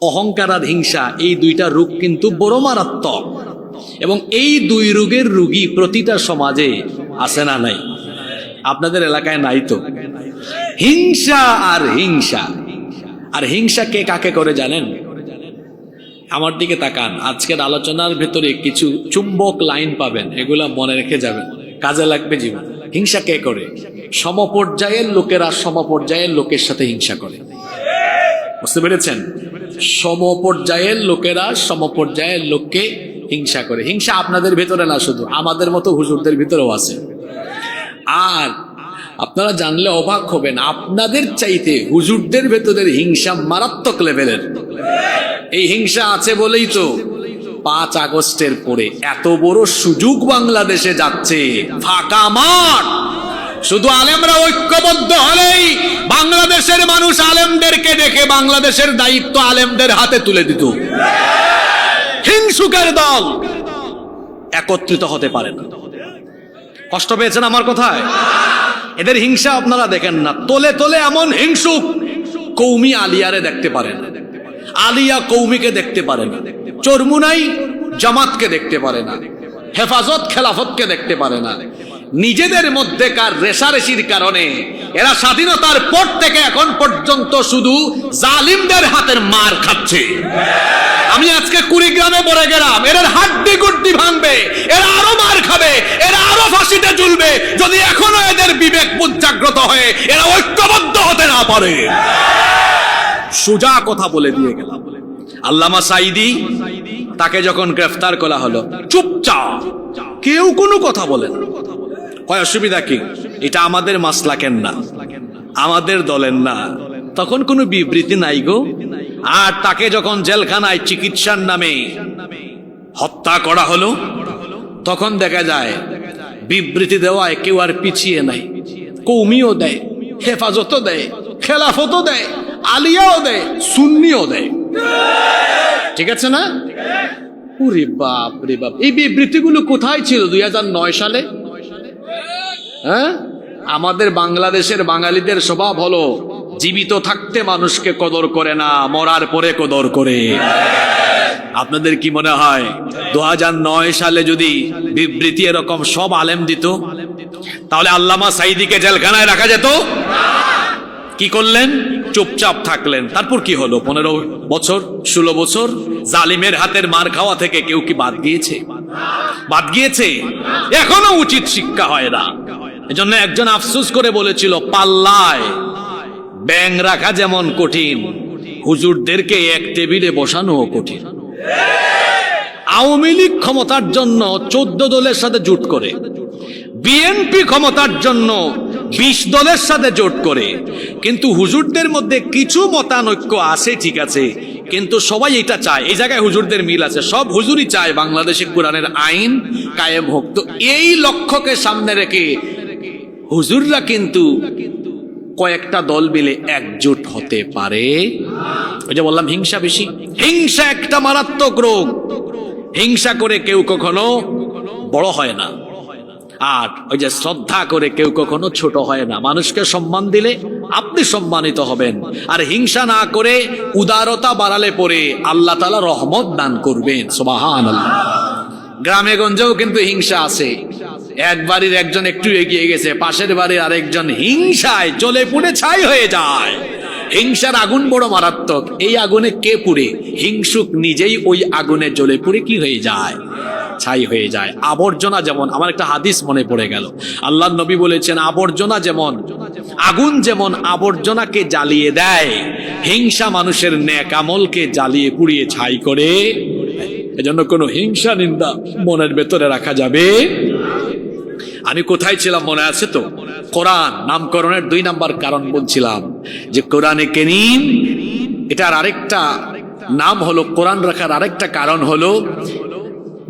অহংকার আর হিংসা, এই দুইটা রোগ কিন্তু বড় মারাত্মক। এবং এই দুই রোগের রোগী প্রতিটা সমাজে আছে না নাই? আপনাদের এলাকায় নাই তো? হিংসা আর হিংসা। আর হিংসা কে কাকে করে জানেন? আমার দিকে তাকান, আজকের আলোচনার ভেতরে কিছু চুম্বক লাইন পাবেন, এগুলা মনে রেখে যাবেন, কাজে লাগবে জীবন। হিংসা কে করে? সমপর্যায়ের লোকেরা সমপর্যায়ের লোকের সাথে হিংসা করে। বুঝতে পেরেছেন? সমপর্যায়ের লোকেরা সমপর্যায়ের লোককে হিংসা করে। হিংসা আপনাদের ভেতরে না, শুধু আমাদের মতো হুজুরদের ভিতরেও আছে। আর আপনারা জানলে অবাক হবেন, আপনাদের চাইতে হুজুরদের ভেতরের হিংসা মারাত্মক লেভেলের। এই হিংসা আছে বলেই তো 5 আগস্টের পরে এত বড় সুযোগ বাংলাদেশে যাচ্ছে, ফাঁকা মাঠ। শুধু আলেমরা ঐক্যবদ্ধ হলেই বাংলাদেশের মানুষ আলেমদেরকে দেখে বাংলাদেশের দায়িত্ব আলেমদের হাতে তুলে দিত। হিংসুকের দল একত্রিত হতে পারে না। কষ্ট পেয়েছেন আমার কথায়? এদের হিংসা আপনারা দেখেন না, তোলে তোলে এমন হিংসুক, কৌমি আলিয়ারে দেখতে পারেন, আলিয়া কৌমিকে দেখতে পারে না, চরমুনাই জামাতকে দেখতে পারে না, হেফাজত খেলাফতকে দেখতে পারে না। নিজেদের মধ্যেকার রেশারেশির কারণে এরা স্বাধীনতার পর থেকে এখন পর্যন্ত শুধু জালিমদের হাতের মার খাচ্ছে। আমি আজকে কুড়িগ্রামে পড়ে গেলাম, এদের হাড্ডি গুড্ডি ভাঙবে, এরা আরো মার খাবে, এরা আরো ফাঁসিতে ঝুলবে যদি এখনো এদের বিবেক বুদ্ধি জাগ্রত হয়ে এরা ঐক্যবদ্ধ হতে না পারে। সোজা কথা বলে দিয়ে গেলাম। আল্লামা সাঈদী, তাকে যখন গ্রেফতার করা হলো, চুপচাপ, কেউ কোনো কথা বলে না। কয় অসুবিধা কি? এটা আমাদের মাসলাকের না, আমাদের দলের না। তখন কোনো বিবৃতি নাই গো। আর তাকে যখন জেলখানায় চিকিৎসার নামে হত্যা করা হলো, তখন দেখা যায় বিবৃতি দেওয়ায় কেউ আর পিছিয়ে নাই। কৌমিও দেয়, হেফাজতও দেয়, খেলাফতও দেয়, আলিয়াও দেয়, সুন্নিও দেয়। ঠিক আছে না? ওরে বাপ রে বাপ, এই বিবৃতিগুলো কোথায় ছিল 2009 সালে? হ্যাঁ, আমাদের বাংলাদেশের বাঙালিদের স্বভাব হলো জীবিত থাকতে মানুষকে কদর করে না, মরার পরে কদর করে। আপনাদের কি মনে হয় 2009 সালে যদি বিবৃতি এরকম সব আলেম দিত, তাহলে আল্লামা সাঈদীকে জেলখানায় রাখা যেত? কি করলেন? চুপচাপ থাকলেন। তারপর কি হলো? 15 বছর 16 বছর জালিমের হাতের মার খাওয়া থেকে কেউ কি বাদ গিয়েছে? বাদ গিয়েছে? এখনো উচিত শিক্ষা হয় না। এজন্য একজন আফসোস করে বলেছিল, পাল্লায় ব্যাং রাখা যেমন কঠিন, হুজুরদেরকে এক টেবিলে বসানোও কঠিন। আওয়ামী লীগ ক্ষমতার জন্য 14 দলের সাথে জোট করে, বিএনপি ক্ষমতার জন্য 20 দলের সাথে জোট করে, কিন্তু হুজুরদের মধ্যে কিছু মতানৈক্য আছে, ঠিক আছে, কিন্তু সবাই এটা চায়। এই জায়গায় হুজুরদের মিল আছে, সব হুজুরই চায় বাংলাদেশে কোরআনের আইন কায়েম হোক। তো এই লক্ষ্যকে সামনে রেখে হুজুররা কিন্তু কয়েকটা দল মিলে একজোট হতে পারে। ওই যে বললাম, হিংসা বেশি। হিংসা একটা মারাত্মক রোগ। হিংসা করে কেউ কখনো বড় হয় না, আর ওই যে শ্রদ্ধা করে কেউ কখনো ছোট হয় না। মানুষকে সম্মান দিলে আপনি সম্মানিত হবেন, আর হিংসা না করে উদারতা বাড়ালে পরে আল্লাহ তাআলা রহমত দান করবেন। সুবহানাল্লাহ। গ্রামে গঞ্জেও কিন্তু হিংসা আছে। এক বাড়ির একজন একটু এগিয়ে গেছে, পাশের বাড়ির আরেকজন হিংসায় জ্বলে পুড়ে ছাই হয়ে যায়। হিংসার আগুন বড় মারাত্মক। এই আগুনে কে পুড়ে? হিংসুক নিজেই ওই আগুনে জ্বলে পুড়ে কি হয়ে যায়? ছাই হয়ে যায়। আবর্জনা যেমন, আমার একটা হাদিস মনে পড়ে গেল, আল্লাহর নবী বলেছেন, আবর্জনা যেমন, আগুন যেমন আবর্জনাকে জ্বালিয়ে দেয়, হিংসা মানুষের নেক আমলকে জ্বালিয়ে পুড়িয়ে ছাই করে। এজন্য কোনো হিংসা নিন্দা মনের ভেতরে রাখা যাবে। আমি কোথায় ছিলাম মনে আছে তো? কোরআন নামকরণের 2 নাম্বার কারণ বলছিলাম যে কোরআনে কারীম, এটার আরেকটা নাম হলো, কোরআন রাখার আরেকটা কারণ হলো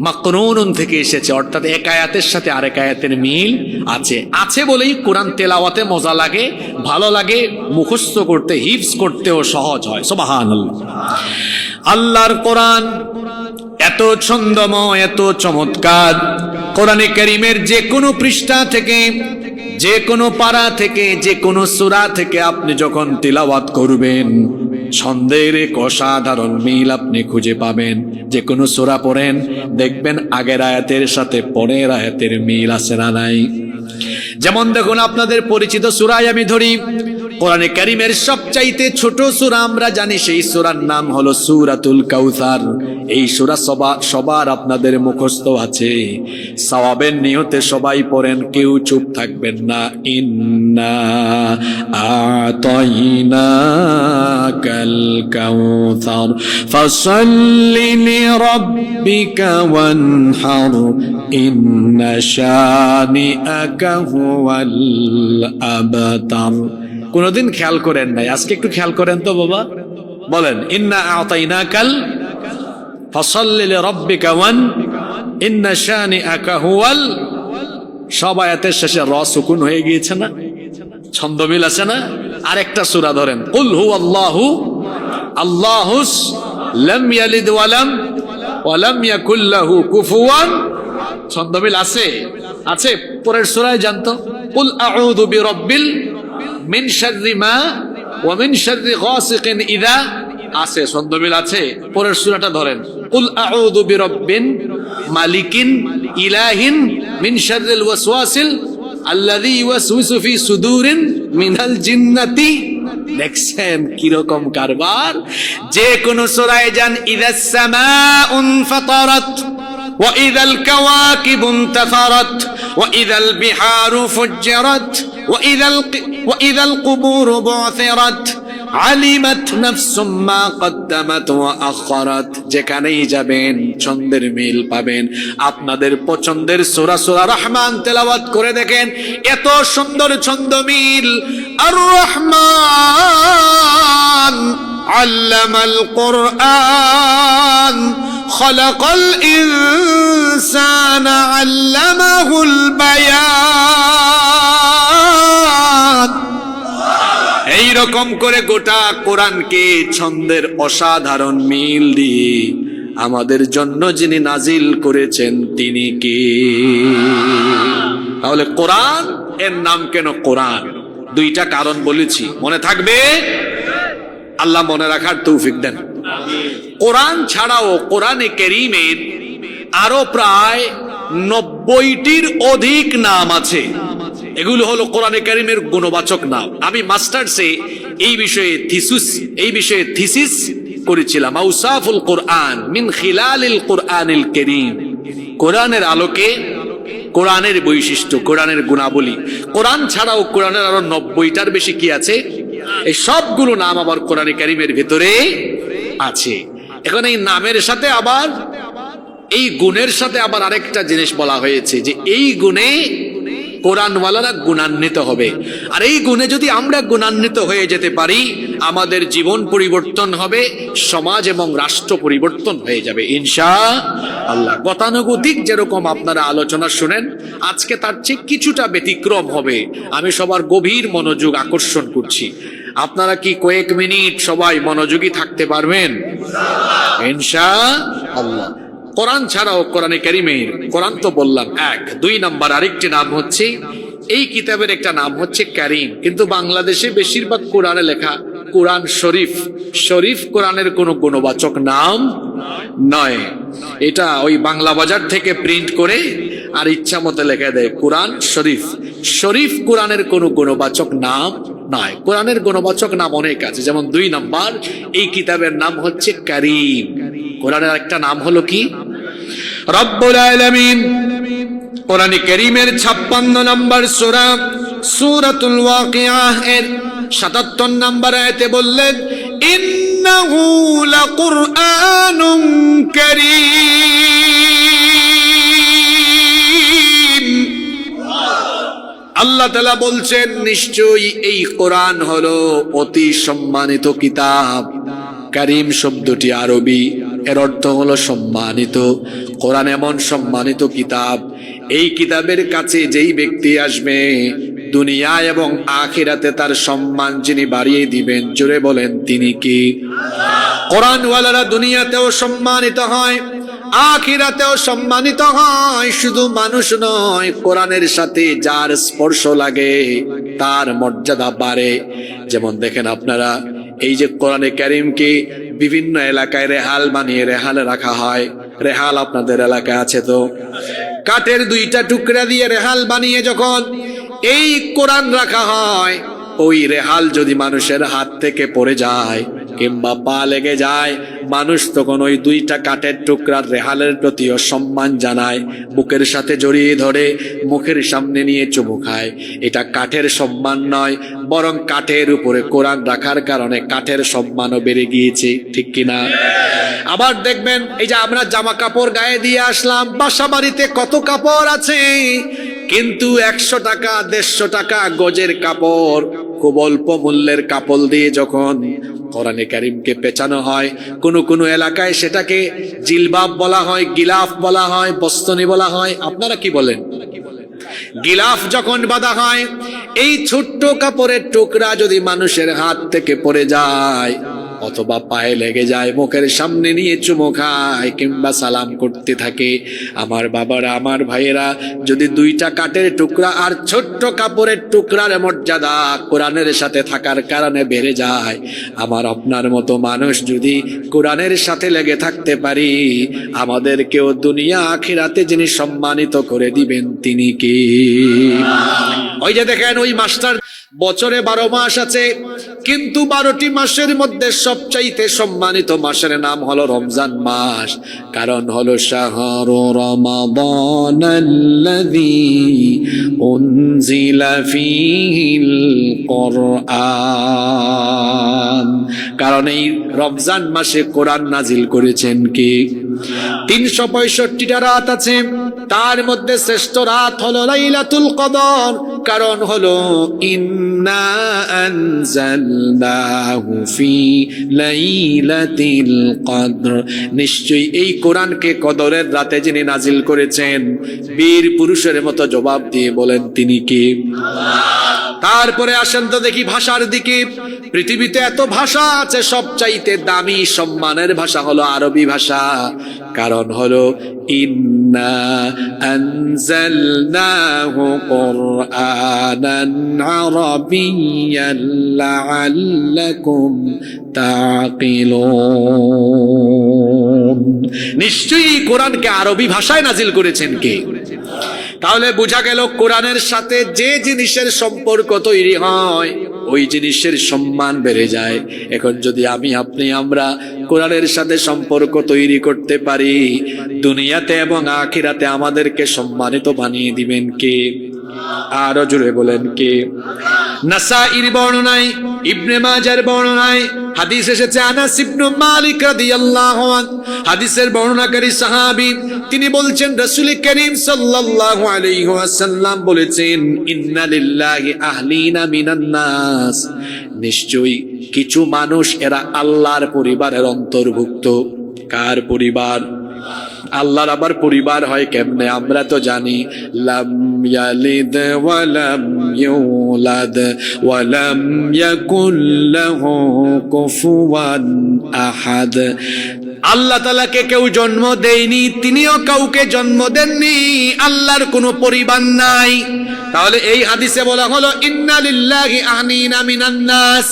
মাকরুনুন থেকে এসেছে, অর্থাৎ এক আয়াতের সাথে আরেক আয়াতের মিল আছে। আছে বলেই কোরআন তেলাওয়াতে মজা লাগে, ভালো লাগে, মুখস্থ করতে, হিফজ করতেও সহজ হয়। সুবহানাল্লাহ। আল্লাহর কোরআন এত ছন্দময়, এত চমৎকার, কোরআনে কারীমের যে কোনো পৃষ্ঠা থেকে যে কোনো পারা থেকে যে কোনো সূরা থেকে আপনি যখন তিলাওয়াত করবেন ছন্দের এক অসাধারণ মিল আপনি খুঁজে পাবেন। যে কোনো সূরা পড়েন দেখবেন আগের আয়াতের সাথে পরের আয়াতের মিল আছে না নাই। যেমন দেখুন আপনাদের পরিচিত সূরায় আমি ধরি, কোরআনে কারীমের সবচাইতে ছোট সূরা আমরা জানি, সেই সূরার নাম হলো সূরাতুল কাউসার। এই সূরা সবার আপনাদের মুখস্থ আছে, সওয়াবের নিয়তে সবাই পড়েন, কেউ চুপ থাকবেন না। ইন্না আতাইনাকাল কাউসার ফাসাল্লি লিরাব্বিকা ওয়ানহার ইন্না শানিআকা হুয়াল আবতার। কোনদিন খেয়াল করেন নাই, আজকে একটু খেয়াল করেন তো বাবা, বলেন ইন্না আতাইনাকাল ফাসাল্লি লিরাব্বিকা ওয়ান ইন্না শানিআকা হুয়াল। সব আয়াতের শেষে র সুকুন হয়ে গিয়েছে না, ছন্দমিল আছে না। আরেকটা সূরা ধরেন, কুল হুয়াল্লাহু আল্লাহুস লাম ইয়ালিদ ওয়া লাম ইয়াকুল লাহু কুফুয়ান। ছন্দমিল আছে আছে। পরের সূরায় জানতো, কুল আউযু বিরাব্বিল মিন শাররি মা ওয়া মিন শাররি গাসিকিন ইযা। আছে, ছন্দমিল আছে। পরের সূরাটা ধরেন, কুল আউযু বিরাব্বিন মালিকিন ইলাহিন মিন শাররিল ওয়াসওয়াসিল আল্লাযী ইউওয়াসওয়িসু ফি সুদুরিন মিনাল জিন্নাতি। দেখছেন কিরকম কারবার। যে কোন সূরায় যান, ইযাস সামাউন ফাতারাত ওয়া ইযাল কাওয়াকিবু ইনতাসারাত ওয়া ইযাল বিহারু ফুজ্জিরাত ওয়া ইযাল কুবুরু বু'থিরাত আলিমাত নাফসুম মা কদ্দামাত ওয়া আখখারাত। যেখানেই যাবেন ছন্দের মিল পাবেন। আপনাদের পছন্দের সূরা সূরা রহমান তেলাওয়াত করে দেখেন, এত সুন্দর ছন্দ মিল। আর রহমান আল্লামাল কুরআন খালাকাল ইনসানা আল্লামাহুল বায়ান। এইরকম করে গোটা কোরআনকে ছন্দের অসাধারণ মিল দিয়ে আমাদের জন্য যিনি নাজিল করেছেন তিনি কে? তাহলে কোরআন এর নাম কেন কোরআন? দুইটা কারণ বলেছি, মনে থাকবে? আল্লাহ মনে রাখার তৌফিক দেন। কোরআন ছাড়াও কোরআনে কারীমের আরো প্রায় 90টির অধিক নাম আছে। এগুলো হলো কোরআনে কারীমের গুণবাচক নাম। আমি মাস্টার্সে এই বিষয়ে থিসিস করেছিলাম, আউসাফুল কোরআন মিন খিলালিল কোরআনিল কারীম। কোরআনের আলোকে কোরআনের বৈশিষ্ট্য, কোরআনের গুণাবলী। কোরআন ছাড়াও কোরআনের আরো 90টার বেশি কি আছে, এই সবগুলো নাম আবার কোরআনে কারীমের ভিতরে আছে। এখন এই নামের সাথে আবার এই গুণের সাথে আবার আরেকটা জিনিস বলা হয়েছে, যে এই গুণে কোরআনওয়ালারা গুণান্বিত হবে। আর এই গুণে যদি আমরা গুণান্বিত হয়ে যেতে পারি, আমাদের জীবন পরিবর্তন হবে, সমাজ এবং রাষ্ট্র পরিবর্তন হয়ে যাবে ইনশাআল্লাহ। গতানুগতিক যেরকম আপনারা আলোচনা শুনেন, আজকে তার চেয়ে কিছুটা ব্যতিক্রম হবে। আমি সবার গভীর মনোযোগ আকর্ষণ করছি। আপনারা কি কয়েক মিনিট সবাই মনোযোগী থাকতে পারবেন ইনশাআল্লাহ? কোরআন ছাড়াও কোরআনে কারীমের, কোরআন তো বললাম এক, 2 নাম্বার আরেকটি নাম হচ্ছে, এই কিতাবের একটা নাম হচ্ছে কারীম, কিন্তু বাংলাদেশে বেশিরভাগ কোরআনে লেখা কোরআন শরীফ। শরীফ কোরআনের কোনো গুণবাচক নাম নয়। এটা ওই বাংলা বাজার থেকে প্রিন্ট করে আর ইচ্ছা মতো লেখা দেয় কোরআন শরীফ। শরীফ কোরআনের কোনো গুণবাচক নাম নয়। কোরআনের গুণবাচক নাম অনেক আছে। যেমন 2 নাম্বার, এই কিতাবের নাম হচ্ছে কারীম। কোরআনের একটা নাম হলো কি? রব্বুল আলামিন কোরআনে কারীমের 56 নম্বর সূরা সূরাতুল ওয়াকিআহ এর 77 নম্বর আয়াতে বললেন, ইন্নাহু লাকুরআনুন কারীম। আল্লাহ তাআলা বলছেন, নিশ্চয়ই এই কোরআন হলো অতি সম্মানিত কিতাব। কারীম শব্দটি আরবি, এর অর্থ হলো সম্মানিত। কোরআন এমন সম্মানিত কিতাব, এই কিতাবের কাছে যেই ব্যক্তি আসবে দুনিয়া এবং আখিরাতে তার সম্মান যিনি বাড়িয়ে দিবেন, জোরে বলেন তিনি কি? কোরআনওয়ালারা দুনিয়াতেও সম্মানিত হয়, আখিরাতেও সম্মানিত হয়। শুধু মানুষ নয়, কোরআনের সাথে যার স্পর্শ লাগে তার মর্যাদা বাড়ে। যেমন দেখেন আপনারা, এই যে কোরআনে কারীমকে বিভিন্ন এলাকায় রেহাল বানিয়ে রেহালে রাখা হয়। রেহাল আপনাদের এলাকায় আছে তো? কাঠের দুইটা টুকরা দিয়ে রেহাল বানিয়ে যখন এই কোরআন রাখা হয়, ওই রেহাল যদি মানুষের হাত থেকে পড়ে যায় কিংবা পা লেগে যায়, মানুষ তখন ওই দুইটা কাঠের টুকরার রেহালের প্রতিও সম্মান জানায়, বুকের সাথে জড়িয়ে ধরে মুখের সামনে নিয়ে চুমু খায়। এটা কাঠের সম্মান নয়, বরং কাঠের উপরে কোরআন রাখার কারণে কাঠের সম্মানও বেড়ে গিয়েছে, ঠিক কিনা? আবার দেখবেন, এই যে আমরা জামা কাপড় গায়ে দিয়ে আসলাম, বাসা বাড়িতে কত কাপড় আছে, কিন্তু 100 টাকা 150 টাকা গজের কাপড়, খুব অল্প মূল্যের কাপড় দিয়ে যখন কোরআনে কারীমকে পেঁচানো হয়, কোন এলাকায় সেটাকে জিলবাব বলা হয়, গিলাফ বলা হয়, বস্তনি বলা হয়। আপনারা কি বলেন? গিলাফ যখন বাঁধা হয়, এই ছোট্ট কাপড়ের টুকরা যদি মানুষের হাত থেকে পড়ে যায় অথবা পায়ে লেগে যায়, মুখের সামনে নিয়ে চুমু খায় কিংবা সালাম করতে থাকে, আমার বাবারা, আমার ভাইয়েরা, যদি দুইটা কাঠের টুকরা আর ছোট্ট কাপড়ের টুকরার মর্যাদা কোরআনের সাথে থাকার কারণে বেড়ে যায়, আমার আপনার মতো মানুষ যদি কোরআনের সাথে লেগে থাকতে পারি, আমাদেরকেও দুনিয়া আখিরাতে যিনি সম্মানিত করে দিবেন তিনি কি? ওই যে দেখেন, ওই মাস্টার বছরে 12 মাস আছে, কিন্তু 12টি মাসের মধ্যে সবচাইতে সম্মানিত মাসের নাম হলো রমজান মাস। কারণ হলো শাহরু রমাদানাল্লাযী উনজিলা ফীহিল কুরআন। কারণ এই রমজান মাসে কোরআন নাজিল করেছেন কি? 365টা রাত আছে, তার মধ্যে শ্রেষ্ঠ রাত হলো লাইলাতুল কদর। কারণ হলো ইন্না আনজালনাহু ফি লাইলাতিল কদর, নিশ্চয়ই এই কোরআনকে কদরের রাতে যিনি নাজিল করেছেন, বীর পুরুষের মতো জবাব দিয়ে বলেন তিনি কে? তারপরে আসেন তো দেখি ভাষার দিকে। পৃথিবীতে এত ভাষা আছে, সবচাইতে দামি সম্মানের ভাষা হলো আরবি ভাষা। কারণ হলো ইন্না আনজালনাহু কুরআনান আরাবিয়্যান লাআল্লাকুম তাকিলুন, নিশ্চয়ই কোরআনকে আরবি ভাষায় নাজিল করেছেন কে? তাহলে বোঝা গেল, কোরআনের সাথে যে জিনিসের সম্পর্ক তৈরি হয় ওই জিনিসের সম্মান বেড়ে যায়। এখন যদি আমি, আপনি, আমরা কোরআনের সাথে সম্পর্ক তৈরি করতে পারি, দুনিয়াতে এবং আখিরাতে আমাদেরকে সম্মানিত বানিয়ে দিবেন কে? আরো জোরে বলেন কে? নাসাঈর বর্ণনায়, ইবনে মাজার বর্ণনায় হাদিস এসেছে, আনাস ইবনে মালিক রাদিয়াল্লাহু আনহু, হাদিসের বর্ণনাকারী সাহাবী, তিনি বলছেন রাসূল করিম সাল্লাল্লাহু আলাইহি ওয়াসাল্লাম বলেছেন, ইন্না লিল্লাহি আহলিনা মিনান নাস, নিশ্চয়ই কিছু মানুষ এরা আল্লাহর পরিবারের অন্তর্ভুক্ত। কার পরিবার? আল্লাহর আবার পরিবার হয় কেমনে? আমরা তো জানি, লাম ইয়ালিদ ওয়া লাম ইউলাদ ওয়া লাম ইয়াকুল লাহু কুফুয়ান আহাদ। আল্লাহ তাআলাকে কেউ জন্ম দেয়নি, তিনিও কাউকে জন্ম দেননি, আল্লাহর কোনো পরিবার নাই। তাহলে এই হাদিসে বলা হলো ইন্না লিল্লাহি আহলিনা মিনান নাস,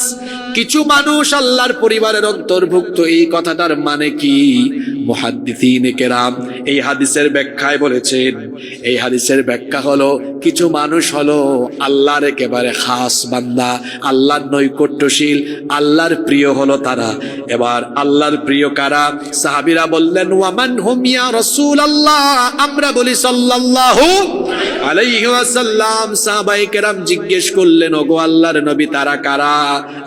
কিছু মানুষ আল্লাহর পরিবারের অন্তর্ভুক্ত। এই কথাটার মানে কি? মুহাদ্দিসিনে কেরাম এই হাদিসের ব্যাখ্যায় বলেছেন, এই হাদিসের ব্যাখ্যা হলো, কিছু মানুষ হলো আল্লাহর একেবারে খাস বান্দা, আল্লাহর নৈকট্যশীল, আল্লাহর প্রিয় হলো তারা। এবার আল্লাহর প্রিয় কারা? সাহাবীরা বললেন, ওয়ামান হুম ইয়া রাসূলুল্লাহ, আমরা বলি সাল্লাল্লাহু আলাইহি ওয়াসাল্লাম। সাহাবায়ে কেরাম জিজ্ঞেস করলেন, ওগো আল্লাহর নবী, তারা কারা?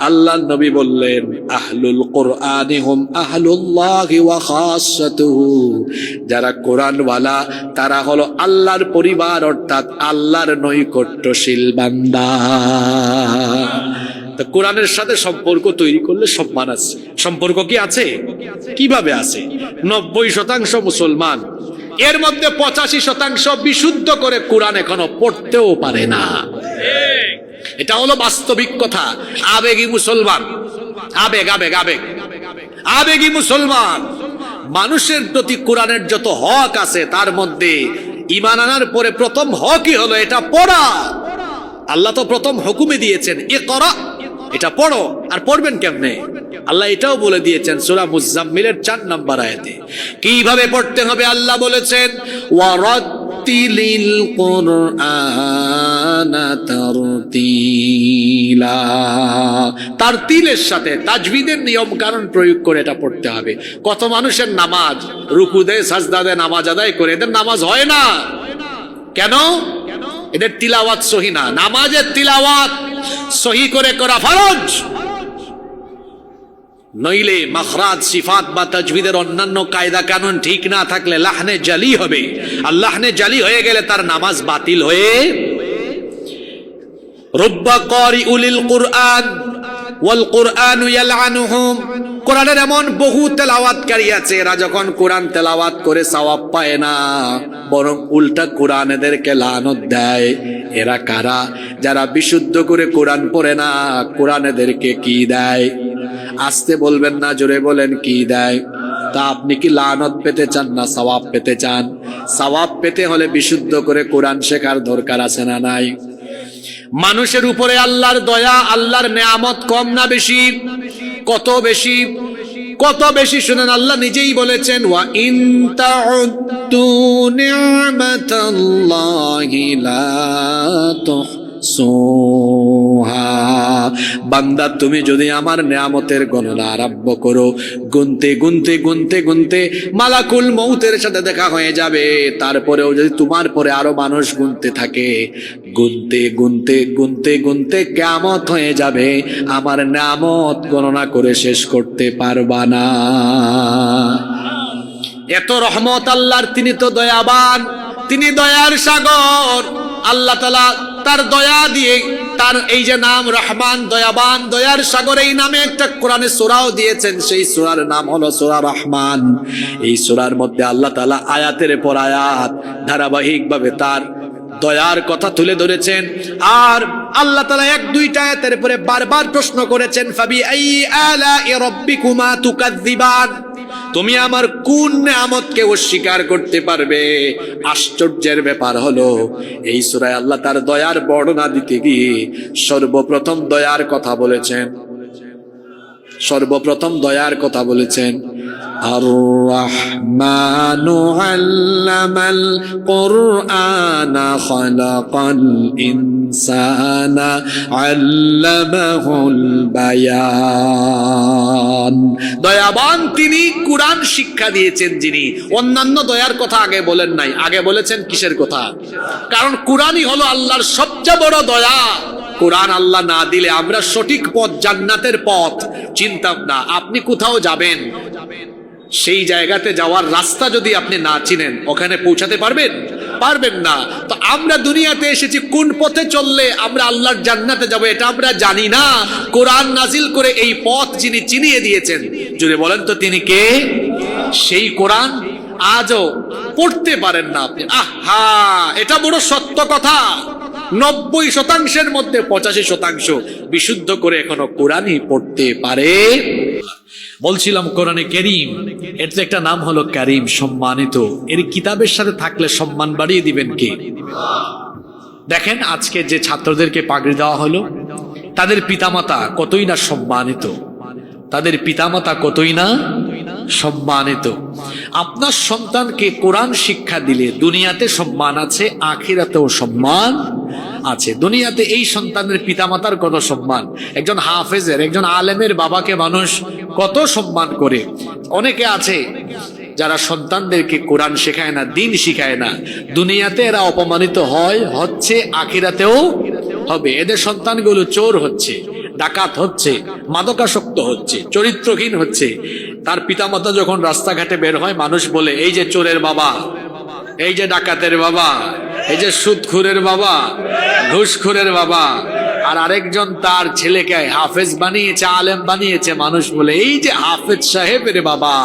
আল্লাহর নবী বললেন, আহলুল কুরআনি হুম আহলুল্লাহি ওয়া খাসাতুহু, যারা কোরআনওয়ালা তারা হলো আল্লাহর পরিবার, অর্থাৎ আল্লাহর নৈকট্যশীল বান্দা। তো কোরআনের সাথে সম্পর্ক তৈরি করলে সম্মান আছে। সম্পর্ক কি আছে? কিভাবে আছে? 90% মুসলমান, এর মধ্যে 85% বিশুদ্ধ করে কোরআন এখনো পড়তেও পারে না। এটা হলো বাস্তবিক কথা। আবেগী মুসলমান, আবেগী মুসলমান, মানুষের প্রতি কোরআনের যত হক আছে তার মধ্যে ঈমান আনার পরে প্রথম হকই হলো এটা পড়া। আল্লাহ তো প্রথম হুকুমে দিয়েছেন ইকরা, এটা পড়ো। আর পড়বেন কেমনে? আল্লাহ এটাও বলে দিয়েছেন সূরা মুজাম্মিলের 4 নম্বর আয়াতে কিভাবে পড়তে হবে। আল্লাহ বলেছেন ওয়ারাত্তিলিল কুরআনা তারতিলা, তারতিলের সাথে তাজবিদের নিয়ম কারণ প্রয়োগ করে এটা পড়তে হবে। কত মানুষের নামাজ রুকু দেয় সাজদা দেয় নামাজ আদায় করে, এদের নামাজ হয় না কেন? এদের তিলাওয়াত সহি না। নামাজের তিলাওয়াত সহি করে করা ফরজ, নইলে মাখরাজ সিফাত বা তাজবিদের অন্যান্য কায়দা কানুন ঠিক না থাকলে লাহনে জালি হবে। আর লাহনে জালি হয়ে গেলে তার নামাজ বাতিল হয়ে। রুব্বা কারিউলিল কুরআন ওয়াল কুরআনু ইয়ালআনুহুম, কোরআনের এমন বহু তেলাওয়াতকারী আছে এরা যখন কোরআন তেলাওয়াত করে সওয়াব পায় না, বরং উল্টা কোরআন এদেরকে লানত দেয়। এরা কারা? যারা বিশুদ্ধ করে কোরআন পড়ে না, কোরআন এদেরকে কি দেয়? আস্তে বলবেন না, জোরে বলেন কি দেয়? তা আপনি কি লানত পেতে চান না সওয়াব পেতে চান? সওয়াব পেতে হলে বিশুদ্ধ করে কোরআন শেখার দরকার আছে না নাই? মানুষের উপরে আল্লাহর দয়া, আল্লাহর নেয়ামত কম না বেশি? কত বেশি, কত বেশি শুনেন। আল্লাহ নিজেই বলেছেন ওয়া ইন তাউদ্দু নি'মাতাল্লাহি লা তুহসুহা, বান্দা তুমি যদি আমার নেয়ামতের গণনা আরম্ভ করো, গুনতে গুনতে গুনতে গুনতে মালাকুল মউতের সাথে দেখা হয়ে যাবে। তারপরেও যদি তোমার পরে আরো মানুষ গুনতে থাকে, গুনতে গুনতে গুনতে গুনতে কিয়ামত হয়ে যাবে, আমার নেয়ামত গণনা করে শেষ করতে পারবা না। এত রহমত আল্লাহর, তিনি তো দয়াবান, তিনি দয়ার সাগর। আল্লাহ তাআলা তার দয়া দিয়ে তার এই যে নাম রহমান, দয়াবান, দয়ার সাগর, এই নামে একটা কোরআনে সূরাও দিয়েছেন। সেই সূরার নাম হলো সূরা রহমান। এই সূরার মধ্যে আল্লাহ তাআলা আয়াতের পর আয়াত ধারাবাহিকভাবে তার দয়ার কথা তুলে ধরেছেন। আর আল্লাহ তাআলা 1-2টা আয়াতের পরে বারবার প্রশ্ন করেছেন ফাবি আই আলাই রাব্বিকুমা তুকাযযিবান, তুমি আমার কোন নেয়ামতকে অস্বীকার করতে পারবে? আশ্চর্যের ব্যাপার হলো এই সূরায় আল্লাহ তার দয়ার বর্ণনা দিতে গিয়ে সর্বপ্রথম দয়ার কথা বলেছেন, সর্বপ্রথম দয়ার কথা বলেছেন আর রহমানু আল্লামাল কুরআনা খালাকাল ইনসানা আল্লামাহুল বায়ান, দয়াবান তিনি, কোরআন শিক্ষা দিয়েছেন যিনি। অন্যান্য দয়ার কথা আগে বলেন নাই, আগে বলেছেন কিসের কথা? কারণ কোরআনই হলো আল্লাহর সবচেয়ে বড় দয়া। কোরআন আল্লাহ না দিলে আমরা সঠিক পথ, জান্নাতের পথ চিনতাম না। আপনি কোথাও যাবেন, সেই জায়গাতে যাওয়ার রাস্তা যদি আপনি না চিনেন, ওখানে পৌঁছাতে পারবেন? পারবেন না। তো আমরা দুনিয়াতে এসেছি কোন পথে চললে আমরা আল্লাহর জান্নাতে যাব এটা আমরা জানি না। কোরআন নাজিল করে এই পথ যিনি চিনিয়ে দিয়েছেন, যদি বলেন তো তিনি কে? সেই কোরআন আজও পড়তে পারেন না আপনি। আহা, এটা বড় সত্য কথা। 90% মধ্যে 85% বিশুদ্ধ করে এখনো কোরআনই পড়তে পারে। বলছিলাম কোরআনে কারীম, এর তো একটা নাম হলো কারীম, সম্মানিত। এর কিতাবের সাথে থাকলে সম্মান বাড়িয়ে দিবেন কে? দেখেন আজকে যে ছাত্রদেরকে পাগড়ি দেওয়া হলো, তাদের পিতামাতা কতই না সম্মানিত, তাদের পিতামাতা কতই না সম্মানিত। আপনার সন্তানকে কোরআন শিক্ষা দিলে দুনিয়াতে সম্মান আছে, আখিরাতেও সম্মান আছে। দুনিয়াতে এই সন্তানের পিতামাতার কত সম্মান, একজন হাফেজের, একজন আলেমের বাবাকে মানুষ কত সম্মান করে। অনেকে আছে যারা সন্তানদেরকে কোরআন শেখায় না, দিন শিখায় না, দুনিয়াতে এরা অপমানিত হচ্ছে, আখিরাতেও হবে। এদের সন্তানগুলো চোর হচ্ছে, ডাকাত হচ্ছে, মাদকাসক্ত হচ্ছে, চরিত্রহীন হচ্ছে। তার পিতামাতা যখন রাস্তাঘাটে বের হয়, মানুষ বলে এই যে চোরের বাবা, এই যে ডাকাতের বাবা, এই যে সুদখোরের বাবা, ঘুষখোরের বাবা। আর আরেকজন তার ছেলেকে হাফেজ বানিয়েছে, আলেম বানিয়েছে, মানুষ বলে এই যে হাফেজ সাহেবের বাবা,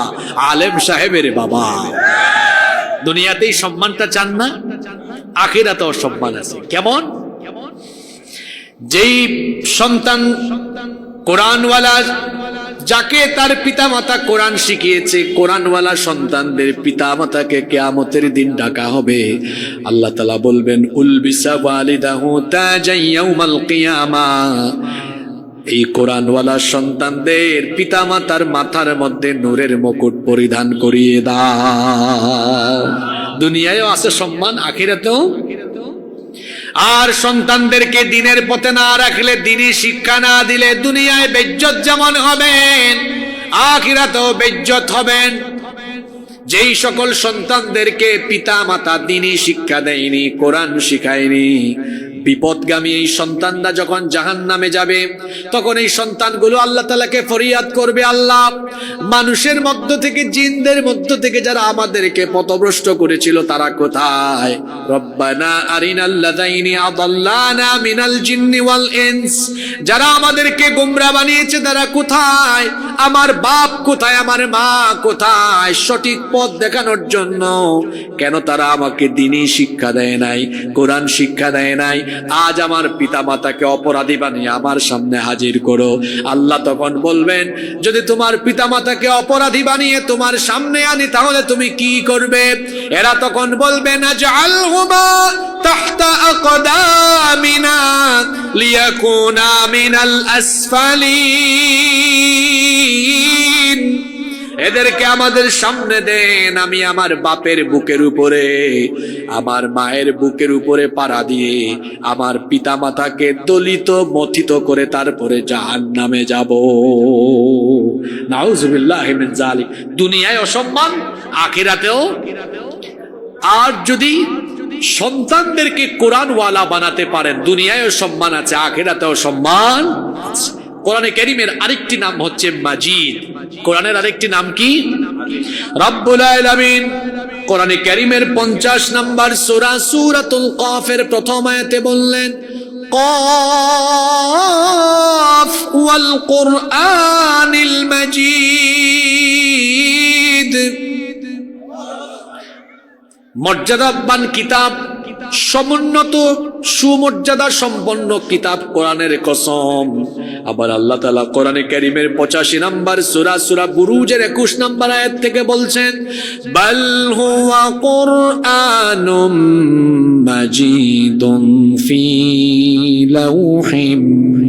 আলেম সাহেবের বাবা। দুনিয়াতেই সম্মানটা চান না, আখিরাতেও সম্মান আছে। কেমন? যেই সন্তান কোরআনওয়ালা, যাকে তার পিতামাতা কোরআন শিখিয়েছে, কোরআনওয়ালা সন্তানদের পিতামাতাকে কিয়ামতের দিন ডাকা হবে। আল্লাহ তাআলা বলবেন উলবিসা ওয়ালিদাহু তাজান ইয়াউমাল কিয়ামা, এই কোরআনওয়ালা সন্তানদের পিতামাতার মাথার মধ্যে নূরের মুকুট পরিধান করিয়ে দাও। দুনিয়ায়ও আছে সম্মান, আখিরাতেও। আর সন্তানদেরকে দিনের পথে না রাখলে, দ্বীনি শিক্ষা না দিলে দুনিয়ায় বেইজ্জত যেমন হবেন, আখিরাতেও বেইজ্জত হবেন। যেই সকল সন্তানদেরকে পিতা মাতা দ্বীনি শিক্ষা দেয়নি, কোরআন শিখায়নি, বিপদগামী এই সন্তানরা যখন জাহান্নামে যাবে, তখন এই সন্তানগুলো আল্লাহ তাআলাকে ফরিয়াদ করবে, আল্লাহ, মানুষের মধ্য থেকে, জিনদের মধ্য থেকে যারা আমাদেরকে পথভ্রষ্ট করেছিল তারা কোথায়? রব্বানা আরিনাল্লাযাইনি আদাল্লানা মিনাল জিন্নি ওয়াল ইনস, যারা আমাদেরকে গোমরা বানিয়েছে তারা কোথায়? আমার বাপ কোথায়? আমার মা কোথায়? সঠিক পথ দেখানোর জন্য কেন তারা আমাকে দ্বীনি শিক্ষা দেয় নাই, কোরআন শিক্ষা দেয় নাই? আজ আমার পিতা মাতাকে অপরাধী বানিয়ে আমার সামনে হাজির করো। আল্লাহ তখন বলবেন, যদি তোমার পিতা মাতাকে অপরাধী বানিয়ে তোমার সামনে আনি তাহলে তুমি কি করবে? এরা তখন বলবে, নাজআলহুমা তাহতা আকদামিনা লিয়াকুনা মিনাল আসফালিন, এদেরকে আমাদের সামনে দেন, আমি আমার বাপের বুকের উপরে, আমার মায়ের বুকের উপরে পাড়া দিয়ে আমার পিতা মাতাকে দলিত মথিত করে তারপরে জাহান্নামে যাব। নাউযুবিল্লাহি মিন যালিক। দুনিয়ায় অসম্মান, আখিরাতেও। আর যদি সন্তানদেরকে কোরআনওয়ালা বানাতে পারেন, দুনিয়ায়ও সম্মান আছে, আখিরাতেও সম্মান আছে। কোরআনে কারীমের আরেকটি নাম হচ্ছে মাজিদ। কোরআনের আরেকটি নাম কি? রব্বুল আলামিন কোরআনে কারীমের 50 নম্বর সূরা সূরাতুল কাফের প্রথম আয়াতে বললেন, কাফ ওয়াল কুরআনিল মাজিদ। মর্যাদাবান কিতাব, সমুন্নত সুমর্যাদা সম্পন্ন কিতাব কোরআনের কসম। আবার আল্লাহ তাআলা কোরআনে কারীমের 85 নম্বর সূরা বুরুজের 21 নম্বর আয়াত থেকে বলছেন, বাল হুয়া কুরআনুম মাজিদুন ফি লাউহিম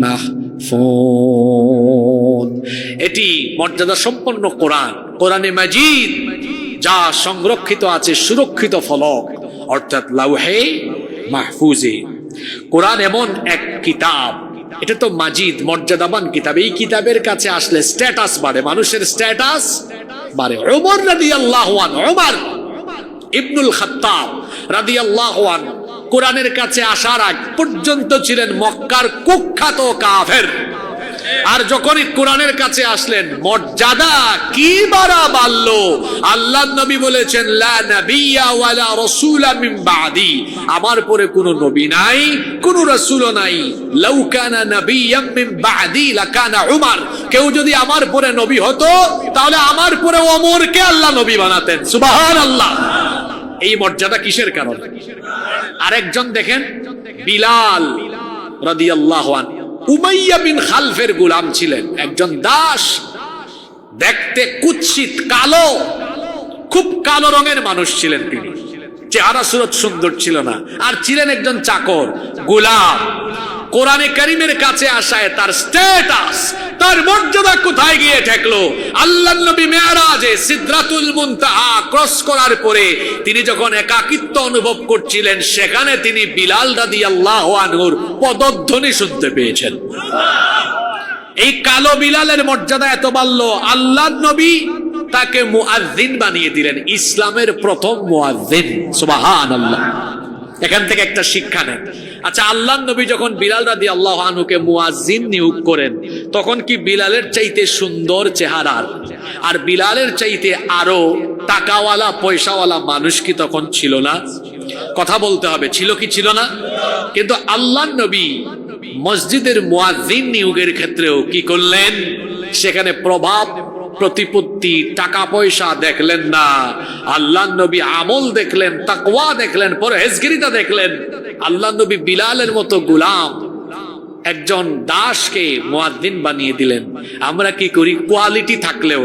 মাহফুজ। এটি মর্যাদা সম্পন্ন কোরআন, কোরআনে মাজিদ, যা সংরক্ষিত আছে সুরক্ষিত ফলক, অর্থাৎ লাউহে মাহফুজে। কোরআন এমন এক কিতাব, এটা তো মাজিদ, মর্যাদাবান কিতাব। এই কিতাবের কাছে আসলে স্ট্যাটাস বাড়ে, মানুষের স্ট্যাটাস বাড়ে। ওমর রাদিয়াল্লাহু আনহু, ওমর ইবনুল খাত্তাব রাদিয়াল্লাহু আনহু কোরআনের কাছে আসার আগ পর্যন্ত ছিলেন মক্কার কুখ্যাত কাফের। আর যখনই কোরআনের কাছে আসলেন, মর্যাদা কি বাড়া বাড়লো। আল্লাহর নবী বলেছেন, লা নাবিয়্যা ওয়ালা রাসূলা মিন বাদি, আমার পরে কোনো নবী নাই, কোনো রাসূলও নাই। লাউ কানা নাবিয়্যাম মিন বাদি লাকানা উমর, কেউ যদি আমার পরে নবী হতো তাহলে আমার পরে ওমরকে আল্লাহ নবী বানাতেন। সুবহানাল্লাহ। এই মর্যাদা কিসের কারণে? আরেকজন দেখেন, বিলাল রাদিয়াল্লাহু আনহু উমাইয়া বিন খালফের গোলাম ছিলেন, একজন দাস, দেখতে কুৎসিত, কালো, খুব কালো রঙের মানুষ ছিলেন তিনি। চেহারা সুরত সুন্দর ছিল না, আর ছিলেন একজন চাকর, গোলাম। কোরআনে কারীমের কাছে আসায় তার স্ট্যাটাস, তার মর্যাদা কোথায় গিয়ে ঠেকলো? আল্লাহর নবী মেরাজে সিদরাতুল মুনতাহা ক্রস করার পরে তিনি যখন একাকিত্ব অনুভব করছিলেন, সেখানে তিনি বিলাল রাদিয়াল্লাহু আনহুর পদধ্বনি শুনতে পেয়েছেন। এই কালো বিলালের মর্যাদা এত বাড়লো, আল্লাহর নবী তাকে মুয়াজ্জিন বানিয়ে দিলেন, ইসলামের প্রথম মুয়াজ্জিন। সুবহানাল্লাহ। এখান থেকে একটা শিক্ষা নেন। আচ্ছা, আল্লাহর নবী যখন বিলাল রাদিয়াল্লাহু আনহুকে মুয়াজ্জিন নিয়োগ করেন, তখন কি বিলালের চাইতে সুন্দর চেহারার আর বিলালের চাইতে আরো টাকাওয়ালা পয়সাওয়ালা মানুষ কি তখন ছিল না? কথা বলতে হবে, ছিল কি ছিল না? কিন্তু আল্লাহর নবী মসজিদের মুয়াজ্জিন নিয়োগের ক্ষেত্রেও কি করলেন? সেখানে প্রভাব প্রতিপত্তি টাকা পয়সা দেখলেন না, আল্লাহর নবী আমল দেখলেন, তাকওয়া দেখলেন, পরহেজগারিতা দেখলেন। আল্লাহর নবী বিলালের মতো গোলাম একজন দাসকে মুয়াজ্জিন বানিয়ে দিলেন। আমরা কি করি, কোয়ালিটি থাকলেও